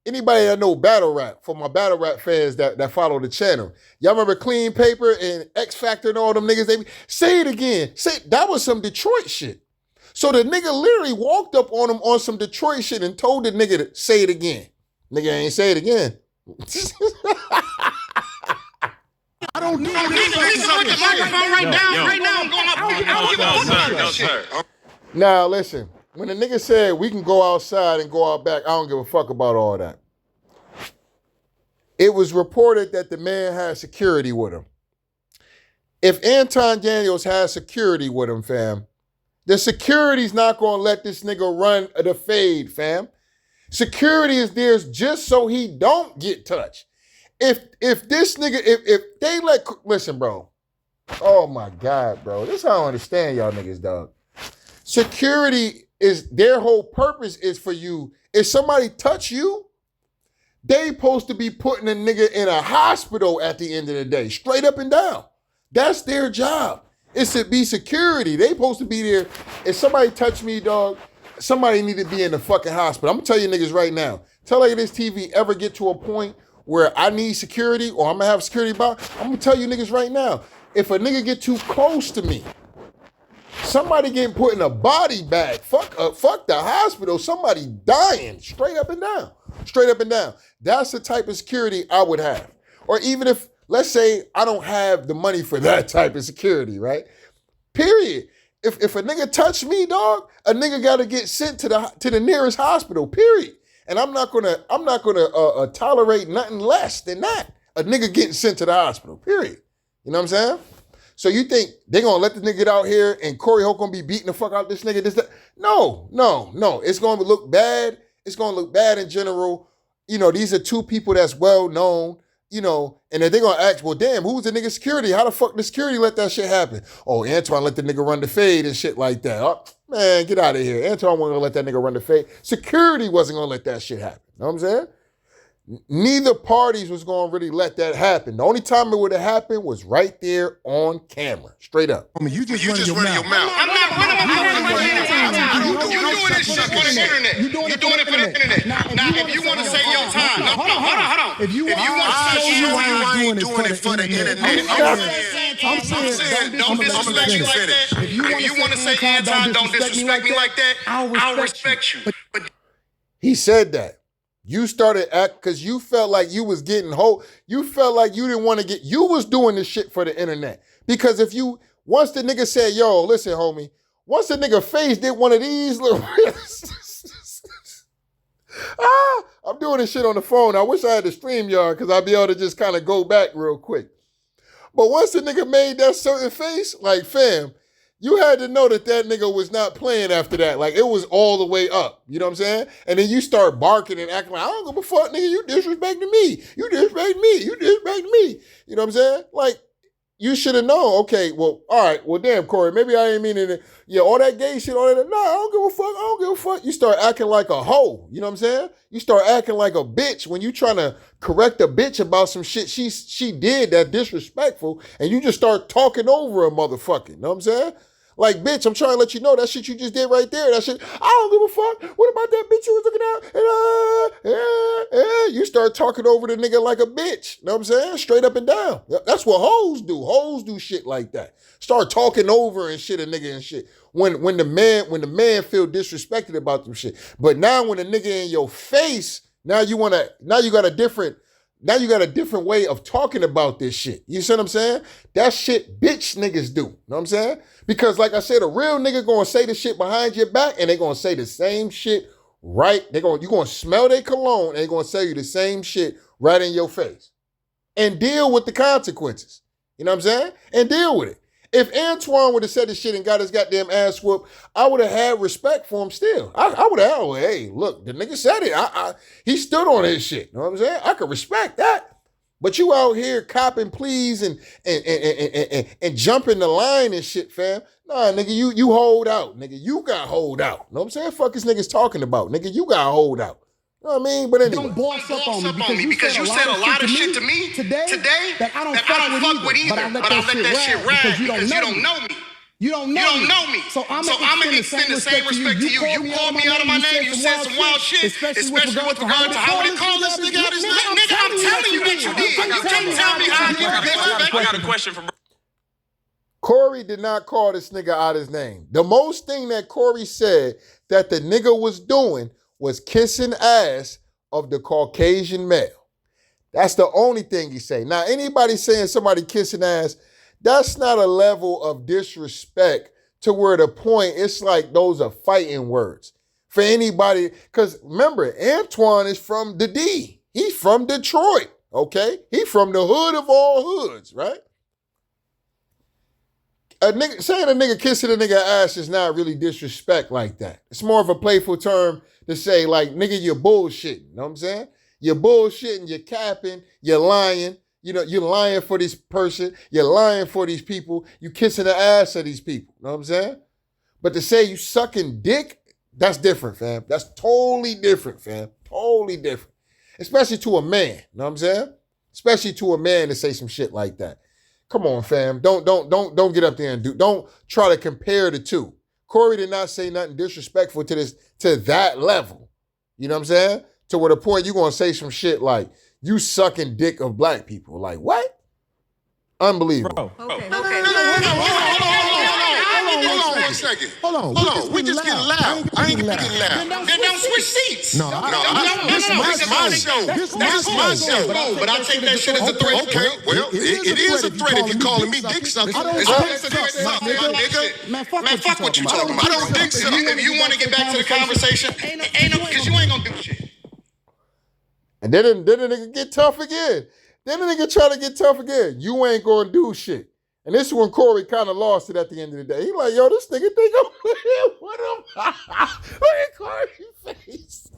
anybody that know battle rap, for my battle rap fans that follow the channel, y'all remember Clean Paper and X Factor and all them niggas? They say it again. That was some Detroit shit. So the nigga literally walked up on him on some Detroit shit and told the nigga to say it again. Nigga ain't say it again. I don't need to put the microphone right now. Right now, I'm going up. I don't give a fuck about that shit. Now listen. When the nigga said we can go outside and go out back, I don't give a fuck about all that. It was reported that the man had security with him. If Anton Daniels has security with him, fam, the security's not gonna let this nigga run the fade, fam. Security is there just so he don't get touched. If this nigga, if they listen, bro. Oh my God, bro. This is how I understand y'all niggas, dog. Security is their whole purpose is for you. If somebody touch you, they supposed to be putting a nigga in a hospital at the end of the day, straight up and down. That's their job. It's to be security. They supposed to be there. If somebody touch me, dog, somebody need to be in the fucking hospital. I'm gonna tell you niggas right now. Tell you this TV ever get to a point where I need security or I'm gonna have security about, I'm gonna tell you niggas right now. If a nigga get too close to me, somebody getting put in a body bag. Fuck the hospital. Somebody dying. Straight up and down. Straight up and down. That's the type of security I would have. Or even if, let's say, I don't have the money for that type of security, right? Period. If a nigga touch me, dog, a nigga got to get sent to the nearest hospital. Period. And I'm not gonna tolerate nothing less than that. A nigga getting sent to the hospital. Period. You know what I'm saying? So you think they gonna let the nigga get out here and Corey Holcomb be beating the fuck out this nigga? No. It's gonna look bad. It's gonna look bad in general. You know, these are two people that's well known, you know, and then they're gonna ask, well, damn, who's the nigga security? How the fuck the security let that shit happen? Oh, Anton let the nigga run the fade and shit like that. Oh, man, get out of here. Anton wasn't gonna let that nigga run the fade. Security wasn't gonna let that shit happen. You know what I'm saying? Neither parties was gonna really let that happen. The only time it would have happened was right there on camera, straight up. I mean, you just running your mouth. I'm not running my mouth. You doing this shit for the internet. You doing it for the internet. Now, if you want to say your time, hold on. If you want to say your time, I ain't doing it for the internet. I'm saying, don't disrespect you like that. If you want to say Anton, don't disrespect me like that, I'll respect you. But He said that. You started because you felt like you was getting you felt like you didn't want to you was doing this shit for the internet. Because once the nigga said, yo, listen, homie, once the nigga face did one of these little, I'm doing this shit on the phone. I wish I had the StreamYard because I'd be able to just kind of go back real quick. But once the nigga made that certain face, like, fam, you had to know that nigga was not playing after that. Like, it was all the way up. You know what I'm saying? And then you start barking and acting like, I don't give a fuck, nigga. You disrespecting me. You disrespecting me. You disrespecting me. You know what I'm saying? Like, you should have known. Okay, well, all right. Well, damn, Corey, maybe I ain't meaning it. Yeah, all that gay shit, all that. No, I don't give a fuck. I don't give a fuck. You start acting like a hoe. You know what I'm saying? You start acting like a bitch when you trying to correct a bitch about some shit she did that disrespectful, and you just start talking over a motherfucker. You know what I'm saying? Like, bitch, I'm trying to let you know that shit you just did right there. That shit, I don't give a fuck. What about that bitch you was looking at? You start talking over the nigga like a bitch. You know what I'm saying? Straight up and down. That's what hoes do. Hoes do shit like that. Start talking over and shit a nigga and shit. When the man feel disrespected about them shit. But now when a nigga in your face, now you got a different way of talking about this shit. You see what I'm saying? That shit bitch niggas do. You know what I'm saying? Because like I said, a real nigga gonna say the shit behind your back and they gonna say the same shit right. You gonna smell their cologne and they gonna say you the same shit right in your face. And deal with the consequences. You know what I'm saying? And deal with it. If Antoine would have said this shit and got his goddamn ass whooped, I would have had respect for him still. I would have had, well, hey, look, the nigga said it. He stood on his shit. You know what I'm saying? I could respect that. But you out here copping pleas and jumping the line and shit, fam. Nah, nigga, you hold out. Nigga, you got hold out. You know what I'm saying? Fuck is niggas talking about. Nigga, you got hold out. You know what I mean? But anyway. Don't boss up on me because you said a lot of shit to me today that I don't fuck with either. But I let that shit ride because you don't know me. You don't know me. So I'm going to extend the same respect to you. You called me out of my name. You said some wild shit, especially with regard to how they call this nigga out his name. Nigga, I'm telling you that you did. You can't tell me how you did. I got a question for Corey did not call this nigga out his name. The most thing that Corey said that the nigga was doing was kissing ass of the Caucasian male. That's the only thing he say. Now, anybody saying somebody kissing ass, that's not a level of disrespect to where the point, it's like those are fighting words. For anybody, because remember, Antoine is from the D. He's from Detroit, okay? He's from the hood of all hoods, right? Saying a nigga kissing a nigga ass is not really disrespect like that. It's more of a playful term to say, like, nigga, you're bullshitting. You know what I'm saying? You're bullshitting, you're capping, you're lying. You know, you're lying for this person. You're lying for these people. You kissing the ass of these people. You know what I'm saying? But to say you sucking dick, that's different, fam. That's totally different, fam. Totally different. Especially to a man, you know what I'm saying? Especially to a man to say some shit like that. Come on, fam. Don't get up there and don't try to compare the two. Corey did not say nothing disrespectful to that level. You know what I'm saying? To where the point you're gonna say some shit like, you sucking dick of black people. Like, what? Unbelievable. Bro. Okay. Hold on one second. Hold on. We just getting loud. I ain't getting loud. Then don't switch seats. No. This is my show. This is my show. But I take that shit as a threat. Okay. Well, it is a threat if you're calling me dick sucker. It's a dick sucker, my nigga. Man, fuck what you talking about. I don't dick suck. If you want to get back to the conversation, ain't no, because you ain't gonna do shit. And then the nigga get tough again. Then the nigga try to get tough again. You ain't gonna do shit. And this is when Corey kind of lost it at the end of the day. He like, yo, this nigga think I'm playing with him. Look at Corey's face.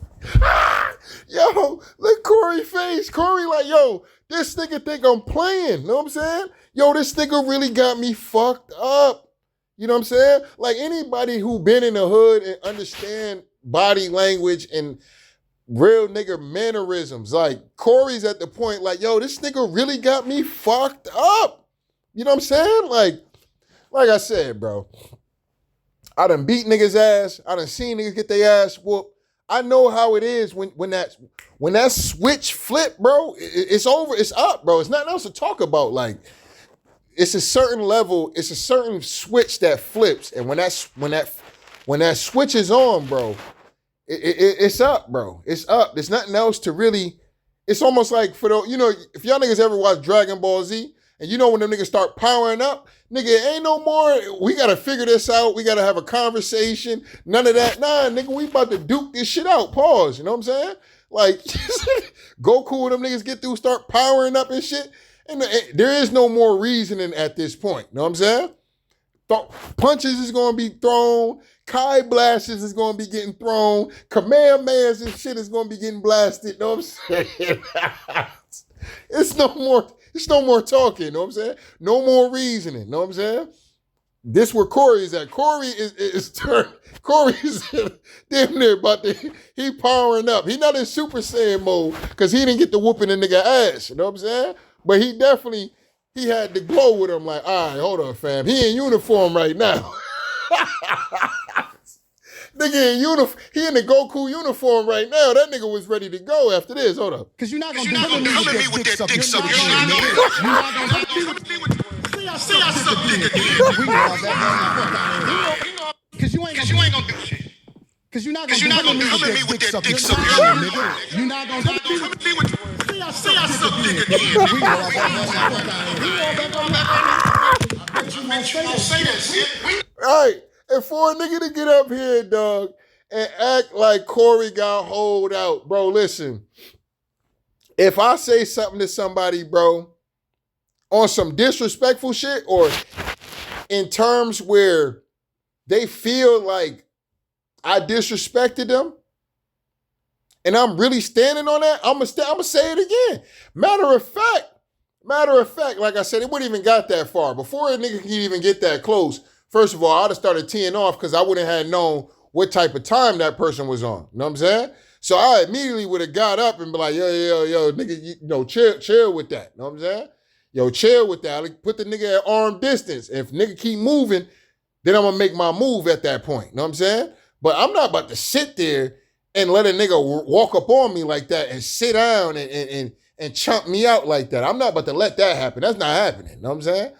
Yo, look Corey's face. Corey like, yo, this nigga think I'm playing. You know what I'm saying? Yo, this nigga really got me fucked up. You know what I'm saying? Like anybody who been in the hood and understand body language and real nigga mannerisms, like Corey's at the point like, yo, this nigga really got me fucked up. You know what I'm saying? Like I said, bro, I done beat niggas' ass. I done seen niggas get their ass whooped. I know how it is when that switch flip, bro, it's over, it's up, bro. It's nothing else to talk about. Like, it's a certain level, it's a certain switch that flips. And when that switch is on, bro, it's up, bro. It's up. There's nothing else to really, it's almost like if y'all niggas ever watch Dragon Ball Z, and you know when them niggas start powering up, nigga, ain't no more, we gotta figure this out, we gotta have a conversation, none of that. Nah, nigga, we about to duke this shit out, pause, you know what I'm saying? Like, Goku and them niggas get through, start powering up and shit, and there is no more reasoning at this point, you know what I'm saying? Punches is gonna be thrown, Kai blasts is gonna be getting thrown, Kamehamehas and shit is gonna be getting blasted, you know what I'm saying? It's no more talking, you know what I'm saying? No more reasoning, you know what I'm saying? This where Corey is at. Corey is turned. Corey is damn near about to, he powering up. He not in Super Saiyan mode because he didn't get the whooping the nigga ass, you know what I'm saying? But he had the glow with him like, all right, hold on, fam. He in uniform right now. Nigga in uniform, he in the Goku uniform right now. That nigga was ready to go after this. Hold up. Because you're not going to come at me with that dick sucker. You're not going to come at me with see I suck dick again. We know that. Because you ain't going to do shit. Because you're not going to come at me with that dick sucker. You're not going to come at me with see I suck dick again. We know that. You won't say that shit. All right. And for a nigga to get up here, dog, and act like Corey got holed out, bro, listen. If I say something to somebody, bro, on some disrespectful shit or in terms where they feel like I disrespected them, and I'm really standing on that, I'm gonna say it again. Matter of fact, like I said, it wouldn't even got that far. Before a nigga can even get that close, first of all, I'd have started teeing off because I wouldn't have known what type of time that person was on. You know what I'm saying? So I immediately would have got up and be like, yo, nigga, chill with that. You know what I'm saying? Yo, chill with that. Like, put the nigga at arm distance. And if nigga keep moving, then I'm going to make my move at that point. You know what I'm saying? But I'm not about to sit there and let a nigga walk up on me like that and sit down and chump me out like that. I'm not about to let that happen. That's not happening. You know what I'm saying?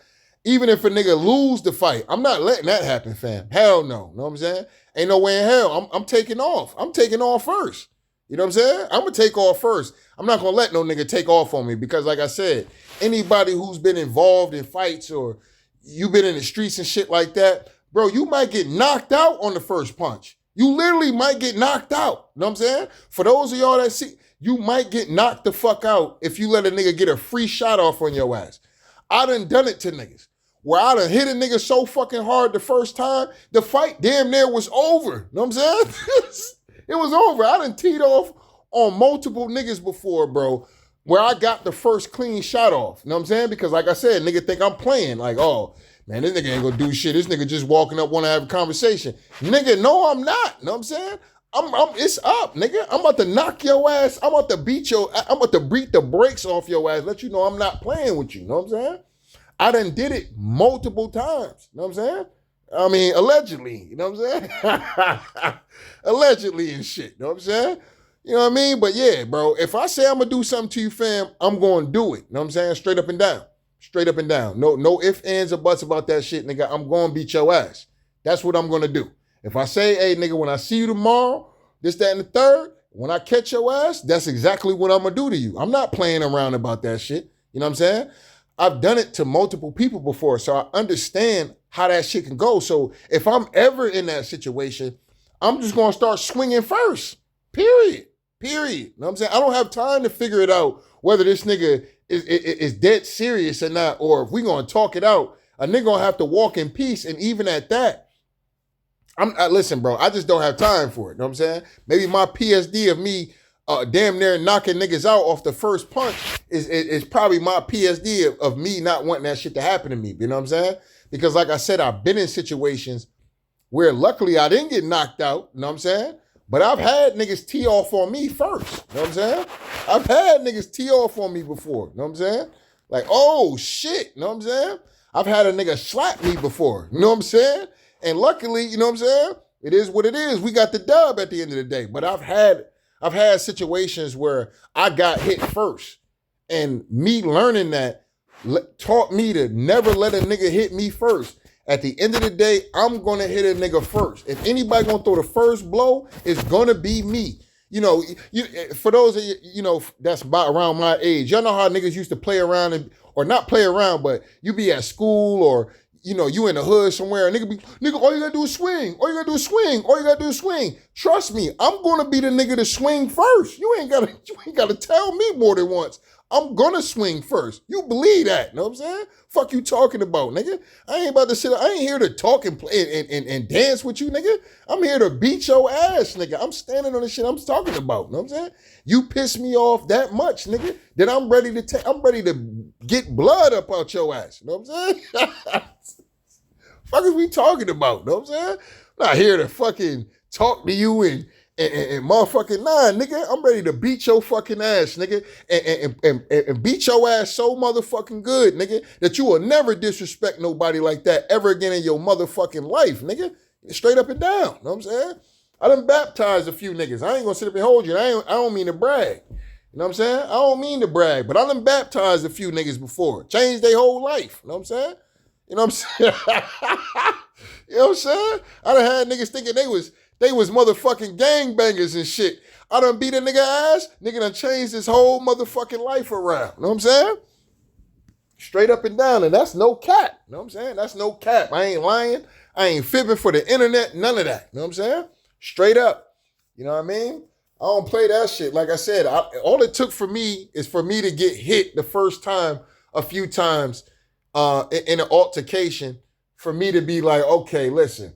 Even if a nigga lose the fight, I'm not letting that happen, fam. Hell no. You know what I'm saying? Ain't no way in hell. I'm taking off. I'm taking off first. You know what I'm saying? I'm going to take off first. I'm not going to let no nigga take off on me because, like I said, anybody who's been involved in fights or you've been in the streets and shit like that, bro, you might get knocked out on the first punch. You literally might get knocked out. You know what I'm saying? For those of y'all that see, you might get knocked the fuck out if you let a nigga get a free shot off on your ass. I done it to niggas. Where I done hit a nigga so fucking hard the first time, the fight damn near was over. You know what I'm saying? It was over. I done teed off on multiple niggas before, bro, where I got the first clean shot off. You know what I'm saying? Because like I said, nigga think I'm playing. Like, oh, man, this nigga ain't gonna do shit. This nigga just walking up, want to have a conversation. Nigga, no, I'm not. You know what I'm saying? It's up, nigga. I'm about to knock your ass. I'm about to beat the brakes off your ass. Let you know I'm not playing with you. You know what I'm saying? I done did it multiple times. You know what I'm saying? I mean, allegedly. You know what I'm saying? Allegedly and shit. You know what I'm saying? You know what I mean? But yeah, bro, if I say I'm going to do something to you, fam, I'm going to do it. You know what I'm saying? Straight up and down. Straight up and down. No ifs, ands, or buts about that shit, nigga. I'm going to beat your ass. That's what I'm going to do. If I say, hey, nigga, when I see you tomorrow, this, that, and the third, when I catch your ass, that's exactly what I'm going to do to you. I'm not playing around about that shit. You know what I'm saying? I've done it to multiple people before, so I understand how that shit can go. So if I'm ever in that situation, I'm just going to start swinging first. Period. You know what I'm saying? I don't have time to figure it out whether this nigga is dead serious or not, or if we going to talk it out. A nigga going to have to walk in peace, and even at that, listen, bro, I just don't have time for it. You know what I'm saying? Maybe my PSD of me damn near knocking niggas out off the first punch is probably my PSD of me not wanting that shit to happen to me. You know what I'm saying? Because like I said, I've been in situations where luckily I didn't get knocked out. You know what I'm saying? But I've had niggas tee off on me first. You know what I'm saying? I've had niggas tee off on me before. You know what I'm saying? Like, oh shit. You know what I'm saying? I've had a nigga slap me before. You know what I'm saying? And luckily, you know what I'm saying? It is what it is. We got the dub at the end of the day. But I've had situations where I got hit first. And me learning that taught me to never let a nigga hit me first. At the end of the day, I'm going to hit a nigga first. If anybody going to throw the first blow, it's going to be me. You know, for those of you, that's about around my age, y'all know how niggas used to play around, or not play around, but you be at school or, you in the hood somewhere, and nigga, all you gotta do is swing. All you gotta do is swing. All you gotta do is swing. Trust me, I'm gonna be the nigga to swing first. You ain't gotta tell me more than once. I'm gonna swing first. You believe that, know what I'm saying? Fuck you talking about, nigga. I ain't here to talk and play and dance with you, nigga. I'm here to beat your ass, nigga. I'm standing on the shit I'm talking about, know what I'm saying? You piss me off that much, nigga, then I'm ready to get blood up out your ass, know what I'm saying? Fuck is we talking about, know what I'm saying? I'm not here to fucking talk to you and motherfucking nigga. I'm ready to beat your fucking ass, nigga, and beat your ass so motherfucking good, nigga, that you will never disrespect nobody like that ever again in your motherfucking life, nigga. Straight up and down, know what I'm saying? I done baptized a few niggas. I ain't gonna sit up and hold you. I don't mean to brag. You know what I'm saying? I don't mean to brag, but I done baptized a few niggas before. Changed their whole life. You know what I'm saying? You know what I'm saying? You know what I'm saying? I done had niggas thinking they was motherfucking gangbangers and shit. I done beat a nigga ass. Nigga done changed his whole motherfucking life around. You know what I'm saying? Straight up and down. And that's no cap. You know what I'm saying? That's no cap. I ain't lying. I ain't fibbing for the internet. None of that. You know what I'm saying? Straight up. You know what I mean? I don't play that shit. Like I said, all it took for me is for me to get hit the first time a few times in an altercation for me to be like, okay, listen,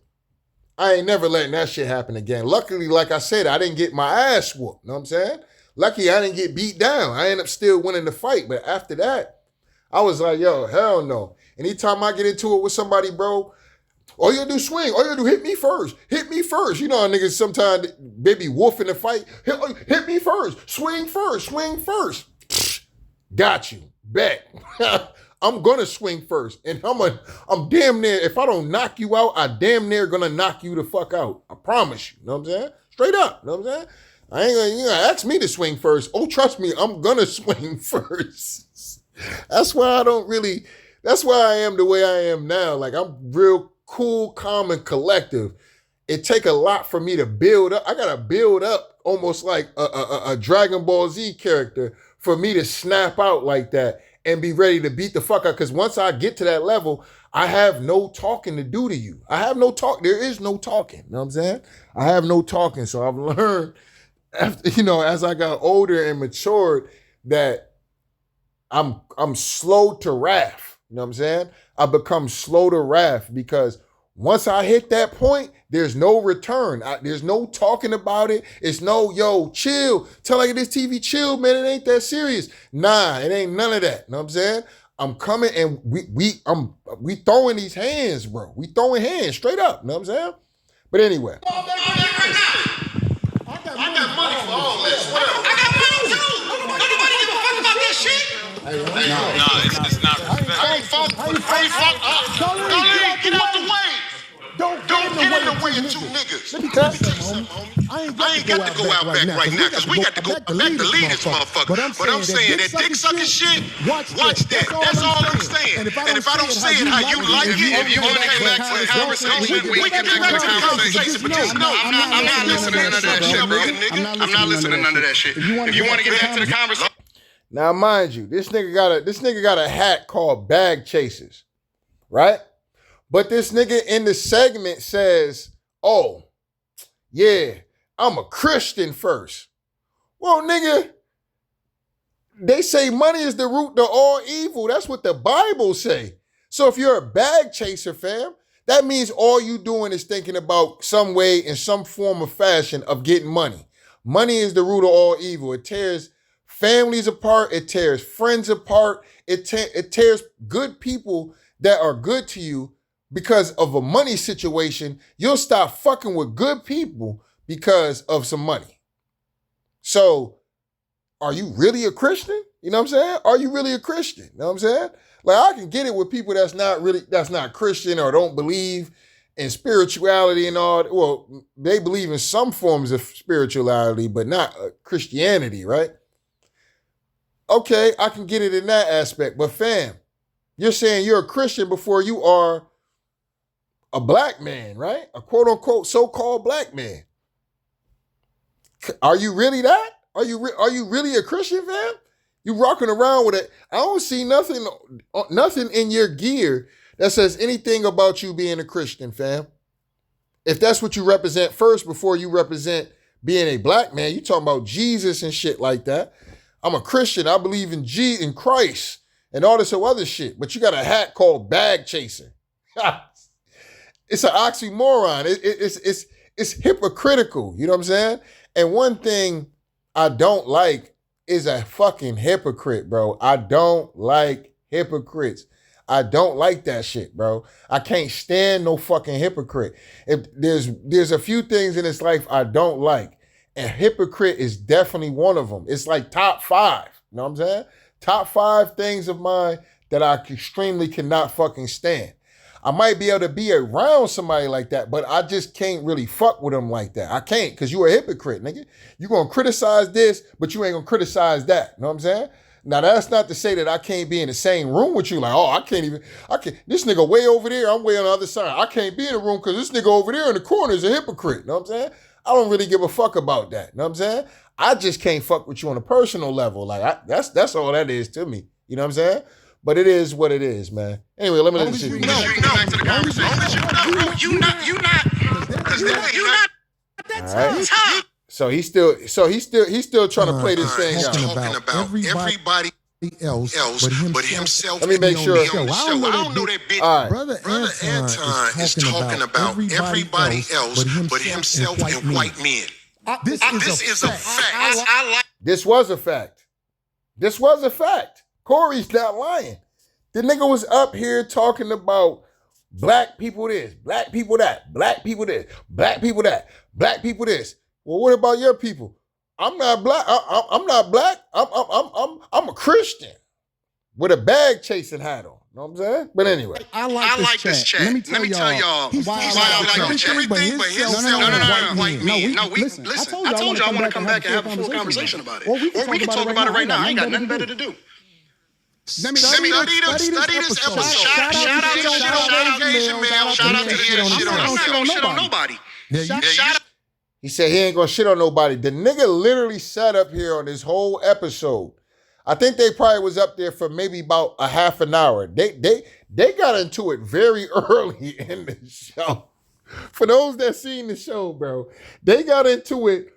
I ain't never letting that shit happen again. Luckily, like I said, I didn't get my ass whooped. You know what I'm saying? Lucky I didn't get beat down. I ended up still winning the fight. But after that, I was like, yo, hell no. Anytime I get into it with somebody, bro, all you gotta do is swing. All you gotta do hit me first. Hit me first. You know how niggas sometimes they be wolfing the fight. Hit me first. Swing first. Swing first. Got you. Bet. I'm gonna swing first. And I'm damn near, if I don't knock you out, I damn near gonna knock you the fuck out. I promise you. You know what I'm saying? Straight up. You know what I'm saying? I ain't gonna, ask me to swing first. Oh, trust me, I'm gonna swing first. That's why I am the way I am now. Like, I'm real cool, calm, and collective. It take a lot for me to build up. I gotta build up almost like a Dragon Ball Z character for me to snap out like that and be ready to beat the fuck out. Because once I get to that level, I have no talking to do to you. I have no talk. There is no talking. You know what I'm saying? I have no talking. So I've learned, as I got older and matured, that I'm slow to wrath. You know what I'm saying? I become slow to wrath because once I hit that point, there's no return. There's no talking about it. It's no, yo, chill. Tell like this TV, chill, man. It ain't that serious. Nah, it ain't none of that. You know what I'm saying? I'm coming and we throwing these hands, bro. We throwing hands straight up. You know what I'm saying? But anyway. I got money for all this. What else? I got money too. Nobody give a fuck about that shit. No, it's not respect. I ain't fuck. Get out the way. Don't get in the way of two niggas. Let me tell you something, homie. I ain't got to go out back right now because we got to go back to lead this motherfucker. But I'm saying that dick sucking shit, watch that. That's all I'm saying. And if I don't say it how you like it, If you want to get back to the conversation, we can get back to the conversation. But just know, I'm not listening to none of that shit, bro. I'm not listening to none of that shit. If you want to get back to the conversation. Now, mind you, this nigga got a hat called Bag Chasers, right? But this nigga in the segment says, "Oh, yeah, I'm a Christian first." Well, nigga, they say money is the root to all evil. That's what the Bible say. So if you're a bag chaser, fam, that means all you doing is thinking about some way in some form or fashion of getting money. Money is the root of all evil. It tears families apart. It tears friends apart. It tears good people that are good to you because of a money situation. You'll stop fucking with good people because of some money. So are you really a Christian? You know what I'm saying? Are you really a Christian? You know what I'm saying? Like, I can get it with people that's not Christian or don't believe in spirituality and all. Well, they believe in some forms of spirituality, but not Christianity, right? Okay, I can get it in that aspect. But fam, you're saying you're a Christian before you are a black man, right? A quote unquote so-called black man. Are you really that? Are you really a Christian, fam? You rocking around with it. I don't see nothing in your gear that says anything about you being a Christian, fam. If that's what you represent first before you represent being a black man, you talking about Jesus and shit like that. I'm a Christian. I believe in Christ and all this other shit. But you got a hat called Bag Chaser. It's an oxymoron. It's hypocritical. You know what I'm saying? And one thing I don't like is a fucking hypocrite, bro. I don't like hypocrites. I don't like that shit, bro. I can't stand no fucking hypocrite. If there's a few things in this life I don't like, and hypocrite is definitely one of them. It's like top 5. You know what I'm saying? Top 5 things of mine that I extremely cannot fucking stand. I might be able to be around somebody like that, but I just can't really fuck with them like that. I can't, because you a hypocrite, nigga. You gonna criticize this, but you ain't gonna criticize that. You know what I'm saying? Now, that's not to say that I can't be in the same room with you. Like, oh, I can't. This nigga way over there, I'm way on the other side. I can't be in the room because this nigga over there in the corner is a hypocrite. You know what I'm saying? I don't really give a fuck about that. You know what I'm saying? I just can't fuck with you on a personal level. Like, that's all that is to me. You know what I'm saying? But it is what it is, man. Anyway, let me listen to you. Back to the conversation. You not that tough. So he's still trying to play this thing out. Talking about everybody else but himself. Let me make sure. I don't know that bitch. All right. Brother Anton is talking about everybody else but himself and white men. This is a fact. This was a fact. This was a fact. Corey's not lying. The nigga was up here talking about black people this, black people that, black people this, black people that, black people this. Well, what about your people? I'm not black. I'm not black. I'm a Christian with a bag chasing hat on. Know what I'm saying? But anyway, I like this chat. Let me tell y'all why I like this chat. Everything but himself No, white men. No, listen. I told you I want to come back and have a full conversation about it. Or we can talk about it right now. I ain't got nothing better to do. Study this episode. Shout out to Asian man. Shout out to the shit on nobody. he said he ain't gonna shit on nobody. The nigga literally sat up here on this whole episode. I think they probably was up there for maybe about a half an hour. They got into it very early in the show. For those that seen the show, bro, they got into it.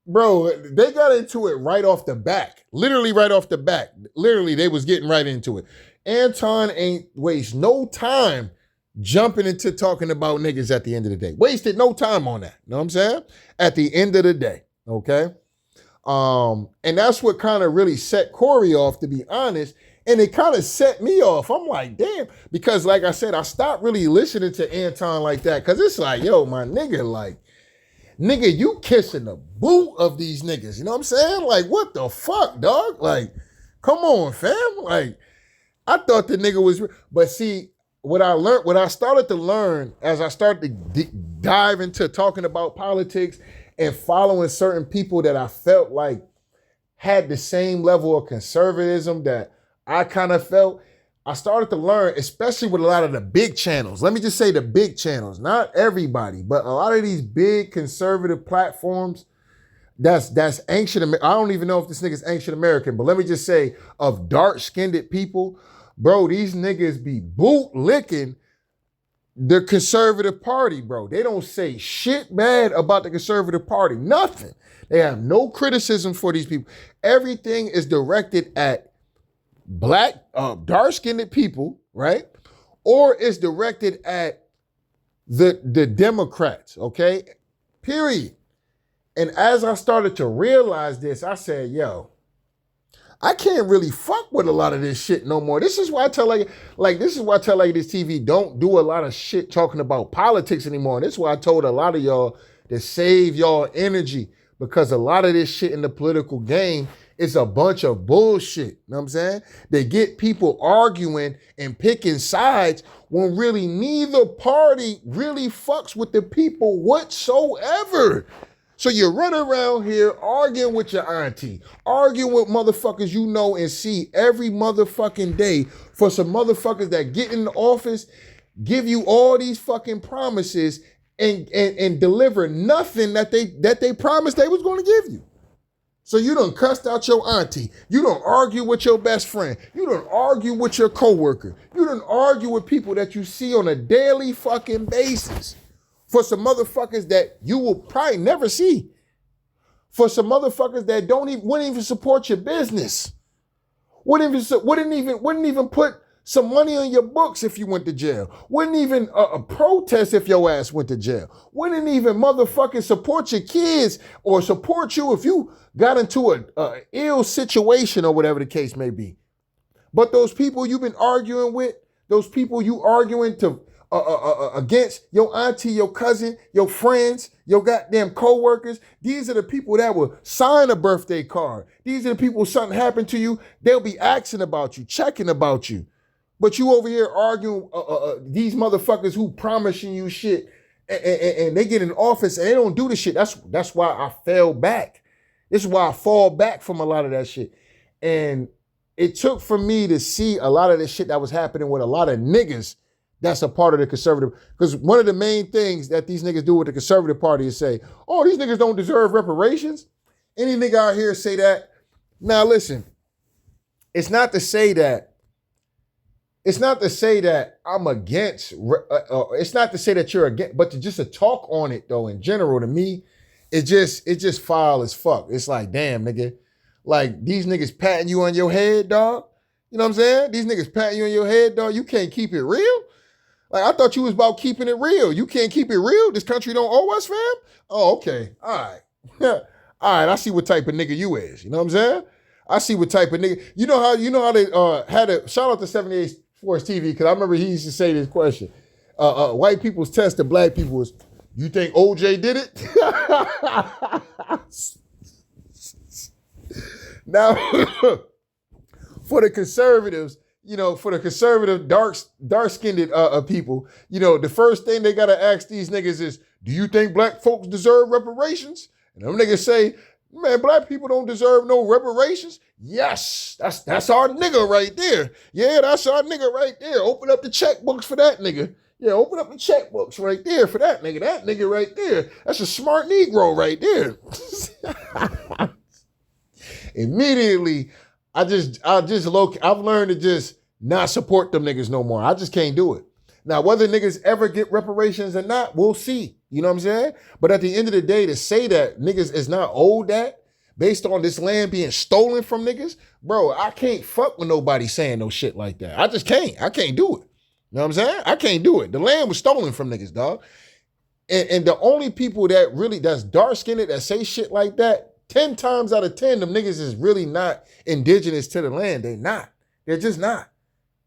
Bro, they got into it right off the back. Literally right off the back. Literally, they was getting right into it. Anton ain't waste no time jumping into talking about niggas at the end of the day. Wasted no time on that. You know what I'm saying? At the end of the day. Okay? And that's what kind of really set Corey off, to be honest. And it kind of set me off. I'm like, damn. Because like I said, I stopped really listening to Anton like that. Because it's like, yo, my nigga, like, nigga, you kissing the boot of these niggas. You know what I'm saying? Like, what the fuck, dog? Like, come on, fam. Like, I thought the nigga was... But see, what I started to learn as I started to dive into talking about politics and following certain people that I felt like had the same level of conservatism that I kind of felt, I started to learn, especially with a lot of the big channels. Let me just say the big channels, not everybody, but a lot of these big conservative platforms that's ancient. I don't even know if this nigga's ancient American, but let me just say of dark-skinned people, bro, these niggas be bootlicking the conservative party, bro. They don't say shit bad about the conservative party, nothing. They have no criticism for these people. Everything is directed at black, dark-skinned people, right? Or it's directed at the Democrats, okay? Period. And as I started to realize this, I said, yo, I can't really fuck with a lot of this shit no more. This is why I tell this TV, don't do a lot of shit talking about politics anymore. And this is why I told a lot of y'all to save y'all energy, because a lot of this shit in the political game is a bunch of bullshit. You know what I'm saying? They get people arguing and picking sides when really neither party really fucks with the people whatsoever. So you run around here arguing with your auntie, arguing with motherfuckers you know and see every motherfucking day for some motherfuckers that get in the office, give you all these fucking promises and deliver nothing that they promised they was going to give you. So you done cussed out your auntie. You done argue with your best friend. You done argue with your coworker. You done argue with people that you see on a daily fucking basis. For some motherfuckers that you will probably never see. For some motherfuckers that wouldn't even support your business. Wouldn't even put some money on your books if you went to jail. Wouldn't even protest if your ass went to jail. Wouldn't even motherfucking support your kids or support you if you got into a ill situation or whatever the case may be. But those people you've been arguing with, those people you arguing to against your auntie, your cousin, your friends, your goddamn co-workers. These are the people that will sign a birthday card. These are the people, something happened to you, they'll be asking about you, checking about you. But you over here arguing these motherfuckers who promising you shit and they get in office and they don't do the shit. That's why I fell back. This is why I fall back from a lot of that shit. And it took for me to see a lot of the shit that was happening with a lot of niggas that's a part of the conservative. Because one of the main things that these niggas do with the conservative party is say, oh, these niggas don't deserve reparations. Any nigga out here say that. Now listen, it's not to say that I'm against, it's not to say that you're against, but to talk on it though in general, to me, it just foul as fuck. It's like, damn, nigga, like these niggas patting you on your head, dog. You know what I'm saying? These niggas patting you on your head, dog. You can't keep it real. Like, I thought you was about keeping it real. You can't keep it real? This country don't owe us, fam? Oh, okay. All right. All right, I see what type of nigga you is. You know what I'm saying? I see what type of nigga. You know how they had a, shout out to 78 Sports TV, because I remember he used to say this question. White people's test to black people was, you think OJ did it? Now, for the conservatives, for the conservative dark-skinned people, the first thing they gotta ask these niggas is, do you think black folks deserve reparations? And them niggas say, man, black people don't deserve no reparations. Yes, that's our nigga right there. Yeah, that's our nigga right there. Open up the checkbooks for that nigga. Yeah, open up the checkbooks right there for that nigga. That nigga right there. That's a smart Negro right there. Immediately, I've learned to just not support them niggas no more. I just can't do it. Now, whether niggas ever get reparations or not, we'll see. You know what I'm saying? But at the end of the day, to say that niggas is not owed that based on this land being stolen from niggas, bro, I can't fuck with nobody saying no shit like that. I just can't. I can't do it. You know what I'm saying? I can't do it. The land was stolen from niggas, dog. And the only people that's dark-skinned that say shit like that, 10 times out of 10, them niggas is really not indigenous to the land. They not. They're just not.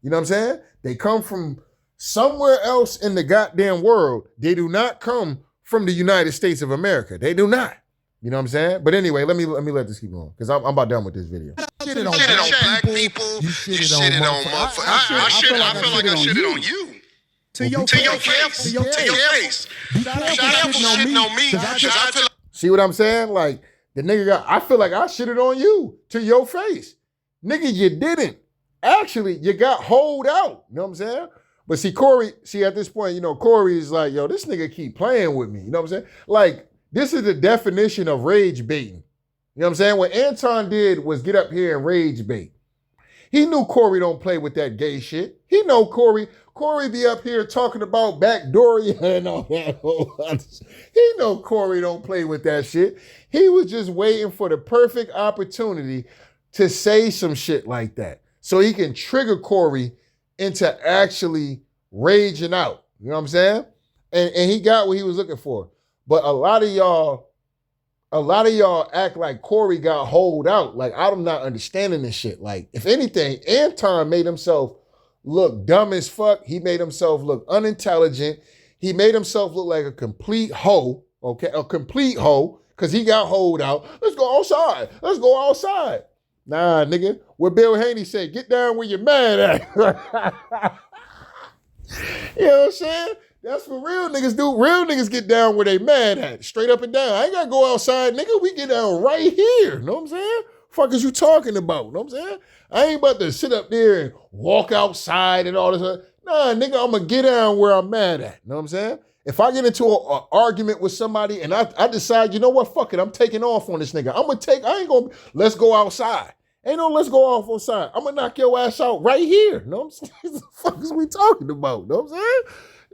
You know what I'm saying? They come from somewhere else in the goddamn world. They do not come from the United States of America. They do not. You know what I'm saying? But anyway, let me let this keep going because I'm about done with this video. You shitted on black people. You shitted on motherfuckers. I feel like I shitted on you. To your face. Shout out for shitting on me. See what I'm saying? Like, the nigga I feel like I shitted on you to your face. Nigga, you didn't. Actually, you got holed out. You know what I'm saying? But see, Corey, at this point, Corey is like, yo, this nigga keep playing with me. You know what I'm saying? Like, this is the definition of rage baiting. You know what I'm saying? What Anton did was get up here and rage bait. He knew Corey don't play with that gay shit. He know Corey be up here talking about backdooria and all that. He know Corey don't play with that shit. He was just waiting for the perfect opportunity to say some shit like that so he can trigger Corey into actually raging out. You know what I'm saying? And he got what he was looking for. But a lot of y'all act like Corey got holed out. Like, I'm not understanding this shit. Like, if anything, Anton made himself look dumb as fuck. He made himself look unintelligent. He made himself look like a complete hoe, okay? A complete hoe, because he got holed out. Let's go outside. Nah, nigga. What Bill Haney said, get down where you're mad at. You know what I'm saying? That's what real niggas do. Real niggas get down where they mad at. Straight up and down. I ain't gotta go outside, nigga. We get down right here. Know what I'm saying? Fuck is you talking about? Know what I'm saying? I ain't about to sit up there and walk outside and all this other. Nah, nigga, I'm gonna get down where I'm mad at. Know what I'm saying? If I get into an argument with somebody and I decide, you know what, fuck it, I'm taking off on this nigga. Let's go outside. Ain't no let's go off outside. I'm gonna knock your ass out right here. Know what I'm saying? What the fuck is we talking about? Know what I'm saying?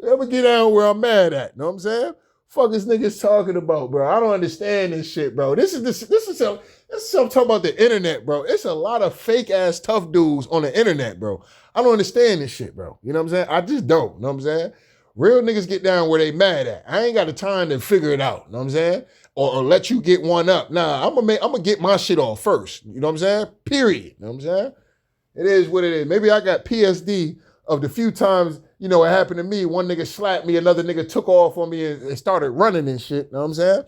I'm gonna get down where I'm mad at. Know what I'm saying? Fuck is niggas talking about, bro? I don't understand this shit, bro. This is something I'm talking about the internet, bro. It's a lot of fake ass tough dudes on the internet, bro. I don't understand this shit, bro. You know what I'm saying? I just don't. Know what I'm saying? Real niggas get down where they mad at. I ain't got the time to figure it out. Know what I'm saying? Or let you get one up. Nah, I'm gonna get my shit off first. You know what I'm saying? Period. You know what I'm saying? It is what it is. Maybe I got PSD of the few times, it happened to me. One nigga slapped me, another nigga took off on me and started running and shit. You know what I'm saying?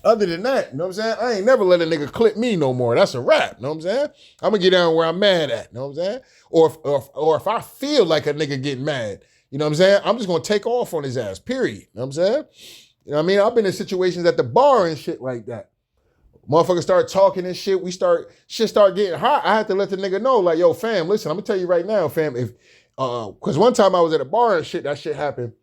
Other than that, you know what I'm saying? I ain't never let a nigga clip me no more. That's a wrap. You know what I'm saying? I'm gonna get down where I'm mad at. You know what I'm saying? Or if I feel like a nigga getting mad, you know what I'm saying? I'm just gonna take off on his ass, period. You know what I'm saying? You know what I mean? I've been in situations at the bar and shit like that. Motherfuckers start talking and shit. Shit start getting hot. I had to let the nigga know, like, yo, fam, listen, I'm gonna tell you right now, fam, because one time I was at a bar and shit, that shit happened.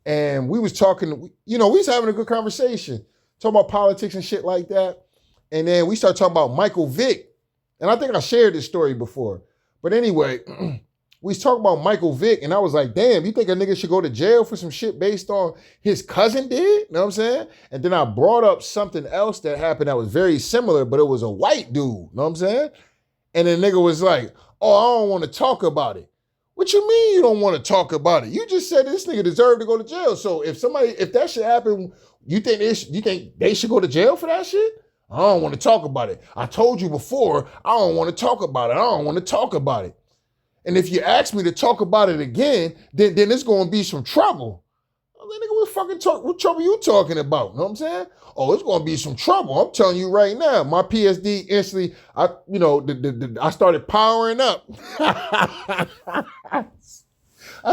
And we was talking, we was having a good conversation, talking about politics and shit like that. And then we started talking about Michael Vick. And I think I shared this story before. But anyway, we was talking about Michael Vick, and I was like, damn, you think a nigga should go to jail for some shit based on his cousin did? You know what I'm saying? And then I brought up something else that happened that was very similar, but it was a white dude. You know what I'm saying? And then nigga was like, oh, I don't want to talk about it. What you mean you don't want to talk about it? You just said this nigga deserved to go to jail. So if that shit happened, you think they should go to jail for that shit? I don't want to talk about it. I told you before, I don't want to talk about it. And if you ask me to talk about it again, then it's going to be some trouble. I'm like, nigga, what trouble you talking about? You know what I'm saying? Oh, it's going to be some trouble. I'm telling you right now. My PSD instantly, I started powering up. I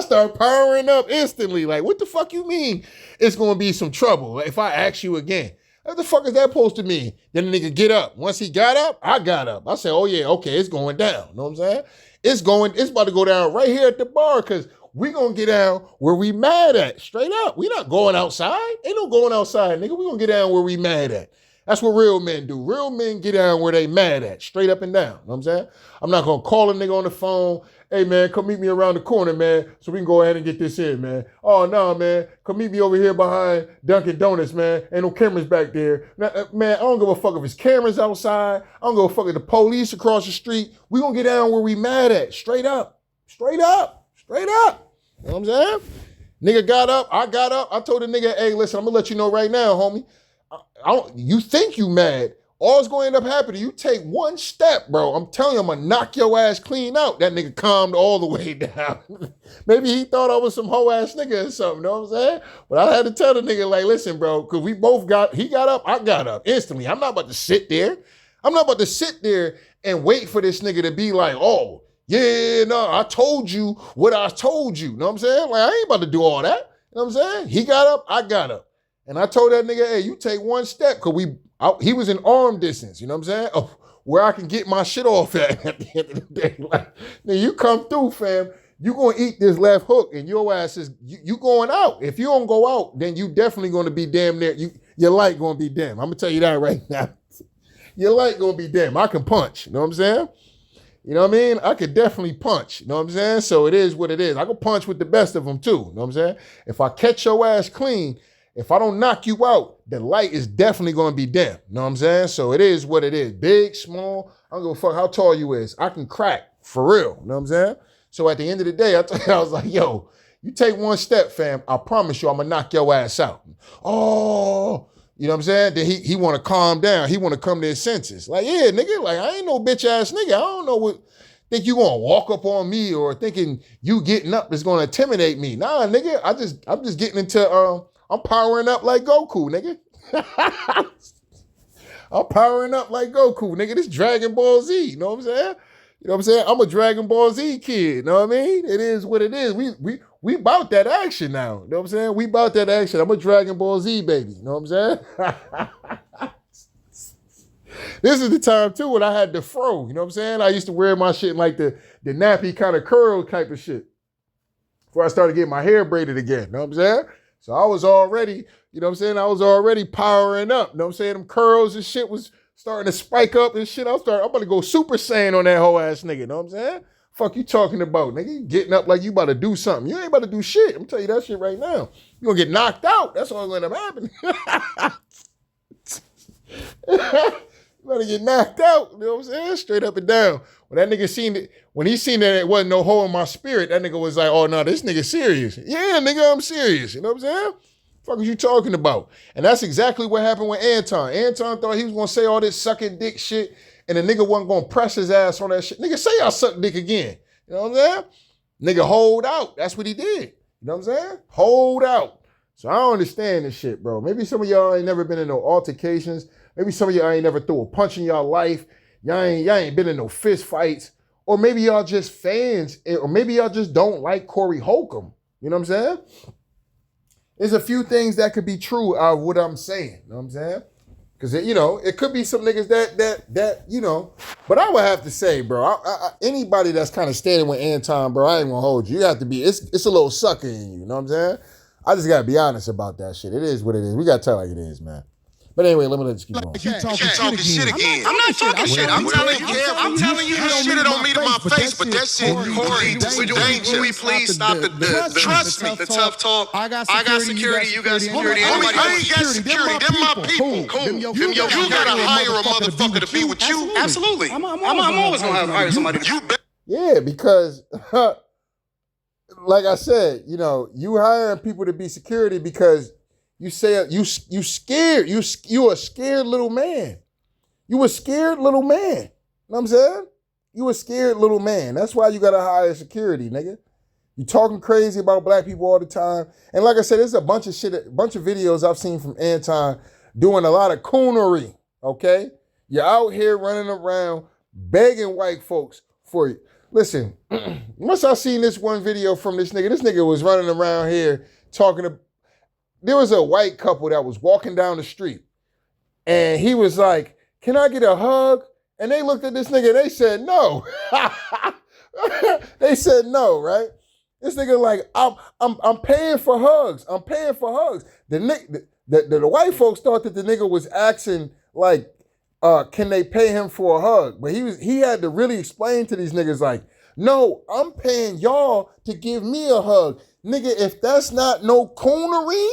started powering up instantly. Like, what the fuck you mean it's going to be some trouble if I ask you again? What the fuck is that supposed to mean? Then the nigga get up. Once he got up, I got up. I said, oh yeah, okay, it's going down. You know what I'm saying? It's about to go down right here at the bar because we gonna get down where we mad at. Straight up. We not going outside. Ain't no going outside, nigga. We gonna get down where we mad at. That's what real men do. Real men get down where they mad at. Straight up and down. You know what I'm saying? I'm not gonna call a nigga on the phone. Hey, man, come meet me around the corner, man, so we can go ahead and get this in, man. Oh, no, man, come meet me over here behind Dunkin' Donuts, man. Ain't no cameras back there. Man, I don't give a fuck if it's cameras outside. I don't give a fuck if the police across the street. We gonna get down where we mad at. Straight up. Straight up. Straight up. You know what I'm saying? Nigga got up. I got up. I told the nigga, hey, listen, I'm gonna let you know right now, homie. You think you mad. all's going to end up happening, you take one step, bro. I'm telling you, I'm going to knock your ass clean out. That nigga calmed all the way down. Maybe he thought I was some hoe ass nigga or something, know what I'm saying? But I had to tell the nigga, like, listen, bro, because we both he got up, I got up instantly. I'm not about to sit there. I'm not about to sit there and wait for this nigga to be like, oh, yeah, no, I told you what I told you. Know what I'm saying? Like, I ain't about to do all that. You know what I'm saying? He got up, I got up. And I told that nigga, hey, you take one step, because he was in arm distance, you know what I'm saying? Of where I can get my shit off at the end of the day. Like, now you come through, fam, you gonna eat this left hook, and your ass is, you going out. If you don't go out, then you definitely gonna be damn near, your light gonna be dim. I'm gonna tell you that right now. Your light gonna be dim. I can punch, you know what I'm saying? You know what I mean? I could definitely punch, you know what I'm saying? So it is what it is. I can punch with the best of them too, you know what I'm saying? If I catch your ass clean, if I don't knock you out, the light is definitely going to be dim. You know what I'm saying? So it is what it is. Big, small, I don't give a fuck how tall you is. I can crack for real. You know what I'm saying? So at the end of the day, I was like, yo, you take one step, fam. I promise you I'm going to knock your ass out. Oh, you know what I'm saying? Then he want to calm down. He want to come to his senses. Like, yeah, nigga, like, I ain't no bitch ass nigga. I don't know what, think you gonna walk up on me or thinking you getting up is going to intimidate me. Nah, nigga, I'm just getting into, I'm powering up like Goku, nigga. I'm powering up like Goku, nigga. This Dragon Ball Z, you know what I'm saying? You know what I'm saying? I'm a Dragon Ball Z kid, you know what I mean? It is what it is. We about that action now, you know what I'm saying? We about that action. I'm a Dragon Ball Z baby, you know what I'm saying? This is the time, too, when I had the fro, you know what I'm saying? I used to wear my shit like the nappy kind of curl type of shit before I started getting my hair braided again, you know what I'm saying? So I was already, you know what I'm saying? I was already powering up, you know what I'm saying? Them curls and shit was starting to spike up and shit. I'm about to go Super Saiyan on that whole ass nigga, you know what I'm saying? Fuck you talking about, nigga? You getting up like you about to do something. You ain't about to do shit. I'm telling you that shit right now. You gonna get knocked out. That's what's gonna happen. You better get knocked out, you know what I'm saying? Straight up and down. When that nigga seen it, when he seen that it wasn't no hole in my spirit, that nigga was like, oh no, this nigga serious. Yeah, nigga, I'm serious. You know what I'm saying? Fuck is you talking about? And that's exactly what happened with Anton. Anton thought he was gonna say all this sucking dick shit, and the nigga wasn't gonna press his ass on that shit. Nigga, say I suck dick again. You know what I'm saying? Nigga, hold out. That's what he did. You know what I'm saying? Hold out. So I don't understand this shit, bro. Maybe some of y'all ain't never been in no altercations. Maybe some of y'all ain't never threw a punch in y'all life. Y'all ain't been in no fist fights. Or maybe y'all just fans. Or maybe y'all just don't like Corey Holcomb. You know what I'm saying? There's a few things that could be true out of what I'm saying. You know what I'm saying? Because, you know, it could be some niggas that you know. But I would have to say, bro, anybody that's kind of standing with Anton, bro, I ain't going to hold you. You have to be, it's a little sucker in you. You know what I'm saying? I just got to be honest about that shit. It is what it is. We got to tell it like it is, man. But anyway, let me just keep going. You talking shit again. I'm not talking shit. I'm telling you, you shit it on me to my face, but that shit, Corey, Will we please stop the trust me, the tough talk? I got security, you got security. I ain't got security. They're my people. Cool. You gotta hire a motherfucker to be with you. Absolutely. I'm always gonna hire somebody. Yeah, because like I said, you know, you hiring people to be security because you say you scared. You a scared little man. You a scared little man. You know what I'm saying? You a scared little man. That's why you gotta hire security, nigga. You talking crazy about black people all the time. And like I said, there's a bunch of shit, a bunch of videos I've seen from Anton doing a lot of coonery, okay? You're out here running around begging white folks for you. Listen, once I seen this one video from this nigga was running around here talking to, there was a white couple that was walking down the street and he was like, can I get a hug? And they looked at this nigga and they said no. They said no, right? This nigga like, I'm paying for hugs. I'm paying for hugs. The white folks thought that the nigga was asking like, can they pay him for a hug? But he had to really explain to these niggas like, no, I'm paying y'all to give me a hug. Nigga, if that's not no coonery,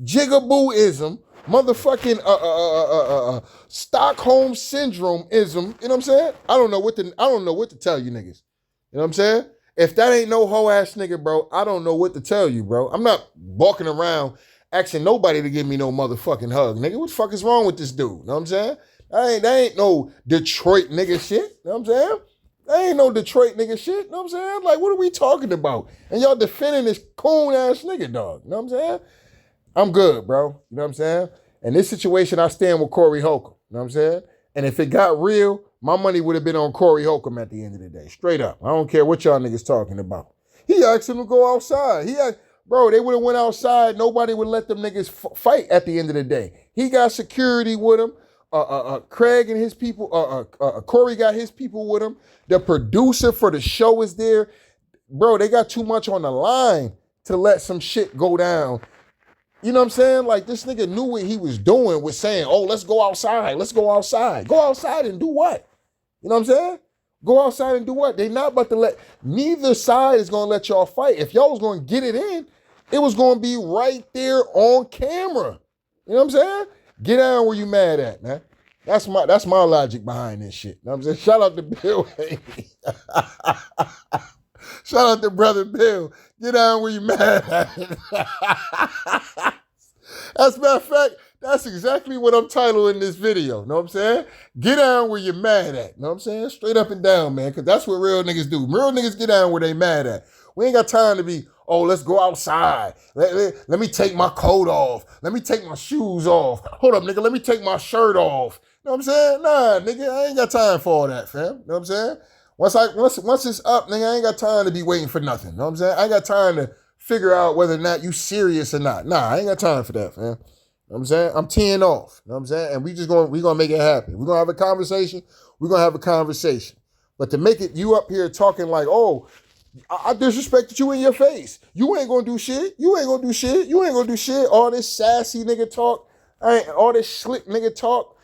jigabooism, motherfucking Stockholm syndrome-ism, you know what I'm saying? I don't know what to tell you niggas. You know what I'm saying? If that ain't no hoe ass nigga, bro, I don't know what to tell you, bro. I'm not walking around asking nobody to give me no motherfucking hug, nigga. What the fuck is wrong with this dude? You know what I'm saying? That ain't no Detroit nigga shit. You know what I'm saying? That ain't no Detroit nigga shit. You know what I'm saying? Like, what are we talking about? And y'all defending this coon ass nigga, dog. You know what I'm saying? I'm good, bro. You know what I'm saying? In this situation, I stand with Corey Holcomb. You know what I'm saying? And if it got real, my money would have been on Corey Holcomb at the end of the day. Straight up. I don't care what y'all niggas talking about. He asked him to go outside. Bro, they would have went outside. Nobody would let them niggas fight at the end of the day. He got security with him. Craig and his people, Corey got his people with him. The producer for the show is there. Bro, they got too much on the line to let some shit go down. You know what I'm saying? Like, this nigga knew what he was doing with saying, oh, let's go outside. Let's go outside. Go outside and do what? You know what I'm saying? Go outside and do what? They not about to let, neither side is going to let y'all fight. If y'all was going to get it in, it was going to be right there on camera. You know what I'm saying? Get down where you mad at, man. That's my logic behind this shit. You know what I'm saying? Shout out to Bill. Shout out to Brother Bill. Get down where you mad at. As a matter of fact, that's exactly what I'm titling this video. You know what I'm saying? Get down where you're mad at. You know what I'm saying? Straight up and down, man. Because that's what real niggas do. Real niggas get down where they mad at. We ain't got time to be, oh, let's go outside. Let me take my coat off. Let me take my shoes off. Hold up, nigga. Let me take my shirt off. You know what I'm saying? Nah, nigga. I ain't got time for all that, fam. You know what I'm saying? Once it's up, nigga, I ain't got time to be waiting for nothing. You know what I'm saying? I ain't got time to figure out whether or not you serious or not. Nah, I ain't got time for that, fam. You know what I'm saying? I'm teeing off. You know what I'm saying? And we gonna make it happen. We're gonna have a conversation. We're gonna have a conversation. But to make it you up here talking like, oh, I disrespected you in your face. You ain't gonna do shit. You ain't gonna do shit. You ain't gonna do shit. All this sassy nigga talk, all this slick nigga talk,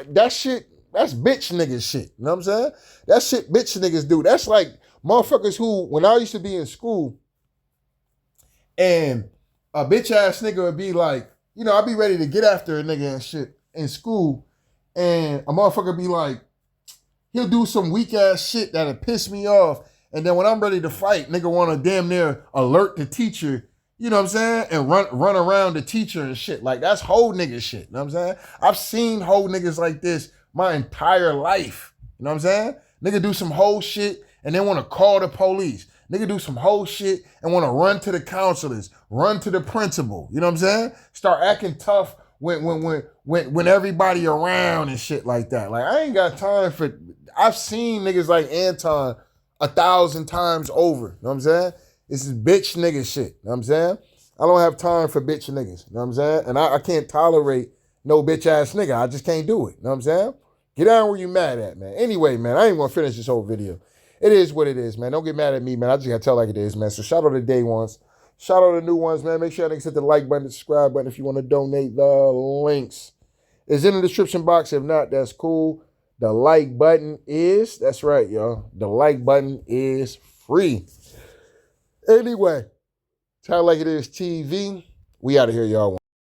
that shit, that's bitch nigga shit. You know what I'm saying? That shit bitch niggas do. That's like motherfuckers who, when I used to be in school, and a bitch ass nigga would be like, you know, I'd be ready to get after a nigga and shit in school, and a motherfucker be like, he'll do some weak ass shit that'll piss me off. And then when I'm ready to fight, nigga want to damn near alert the teacher, you know what I'm saying? And run around the teacher and shit. Like, that's whole nigga shit, you know what I'm saying? I've seen whole niggas like this my entire life, you know what I'm saying? Nigga do some whole shit and then want to call the police. Nigga do some whole shit and want to run to the counselors, run to the principal, you know what I'm saying? Start acting tough when everybody around and shit like that. Like, I ain't got time for, I've seen niggas like Anton 1,000 times over. You know what I'm saying? This is bitch nigga shit. You know what I'm saying? I don't have time for bitch niggas. You know what I'm saying? And I can't tolerate no bitch ass nigga. I just can't do it. You know what I'm saying? Get down where you mad at, man. Anyway, man, I ain't gonna finish this whole video. It is what it is, man. Don't get mad at me, man. I just gotta tell like it is, man. So shout out to day ones. Shout out to new ones, man. Make sure y'all niggas hit the like button, the subscribe button if you want to donate. The links is in the description box. If not, that's cool. The like button is, that's right, y'all. The like button is free. Anyway, Tell Like It Is TV. We out of here, y'all.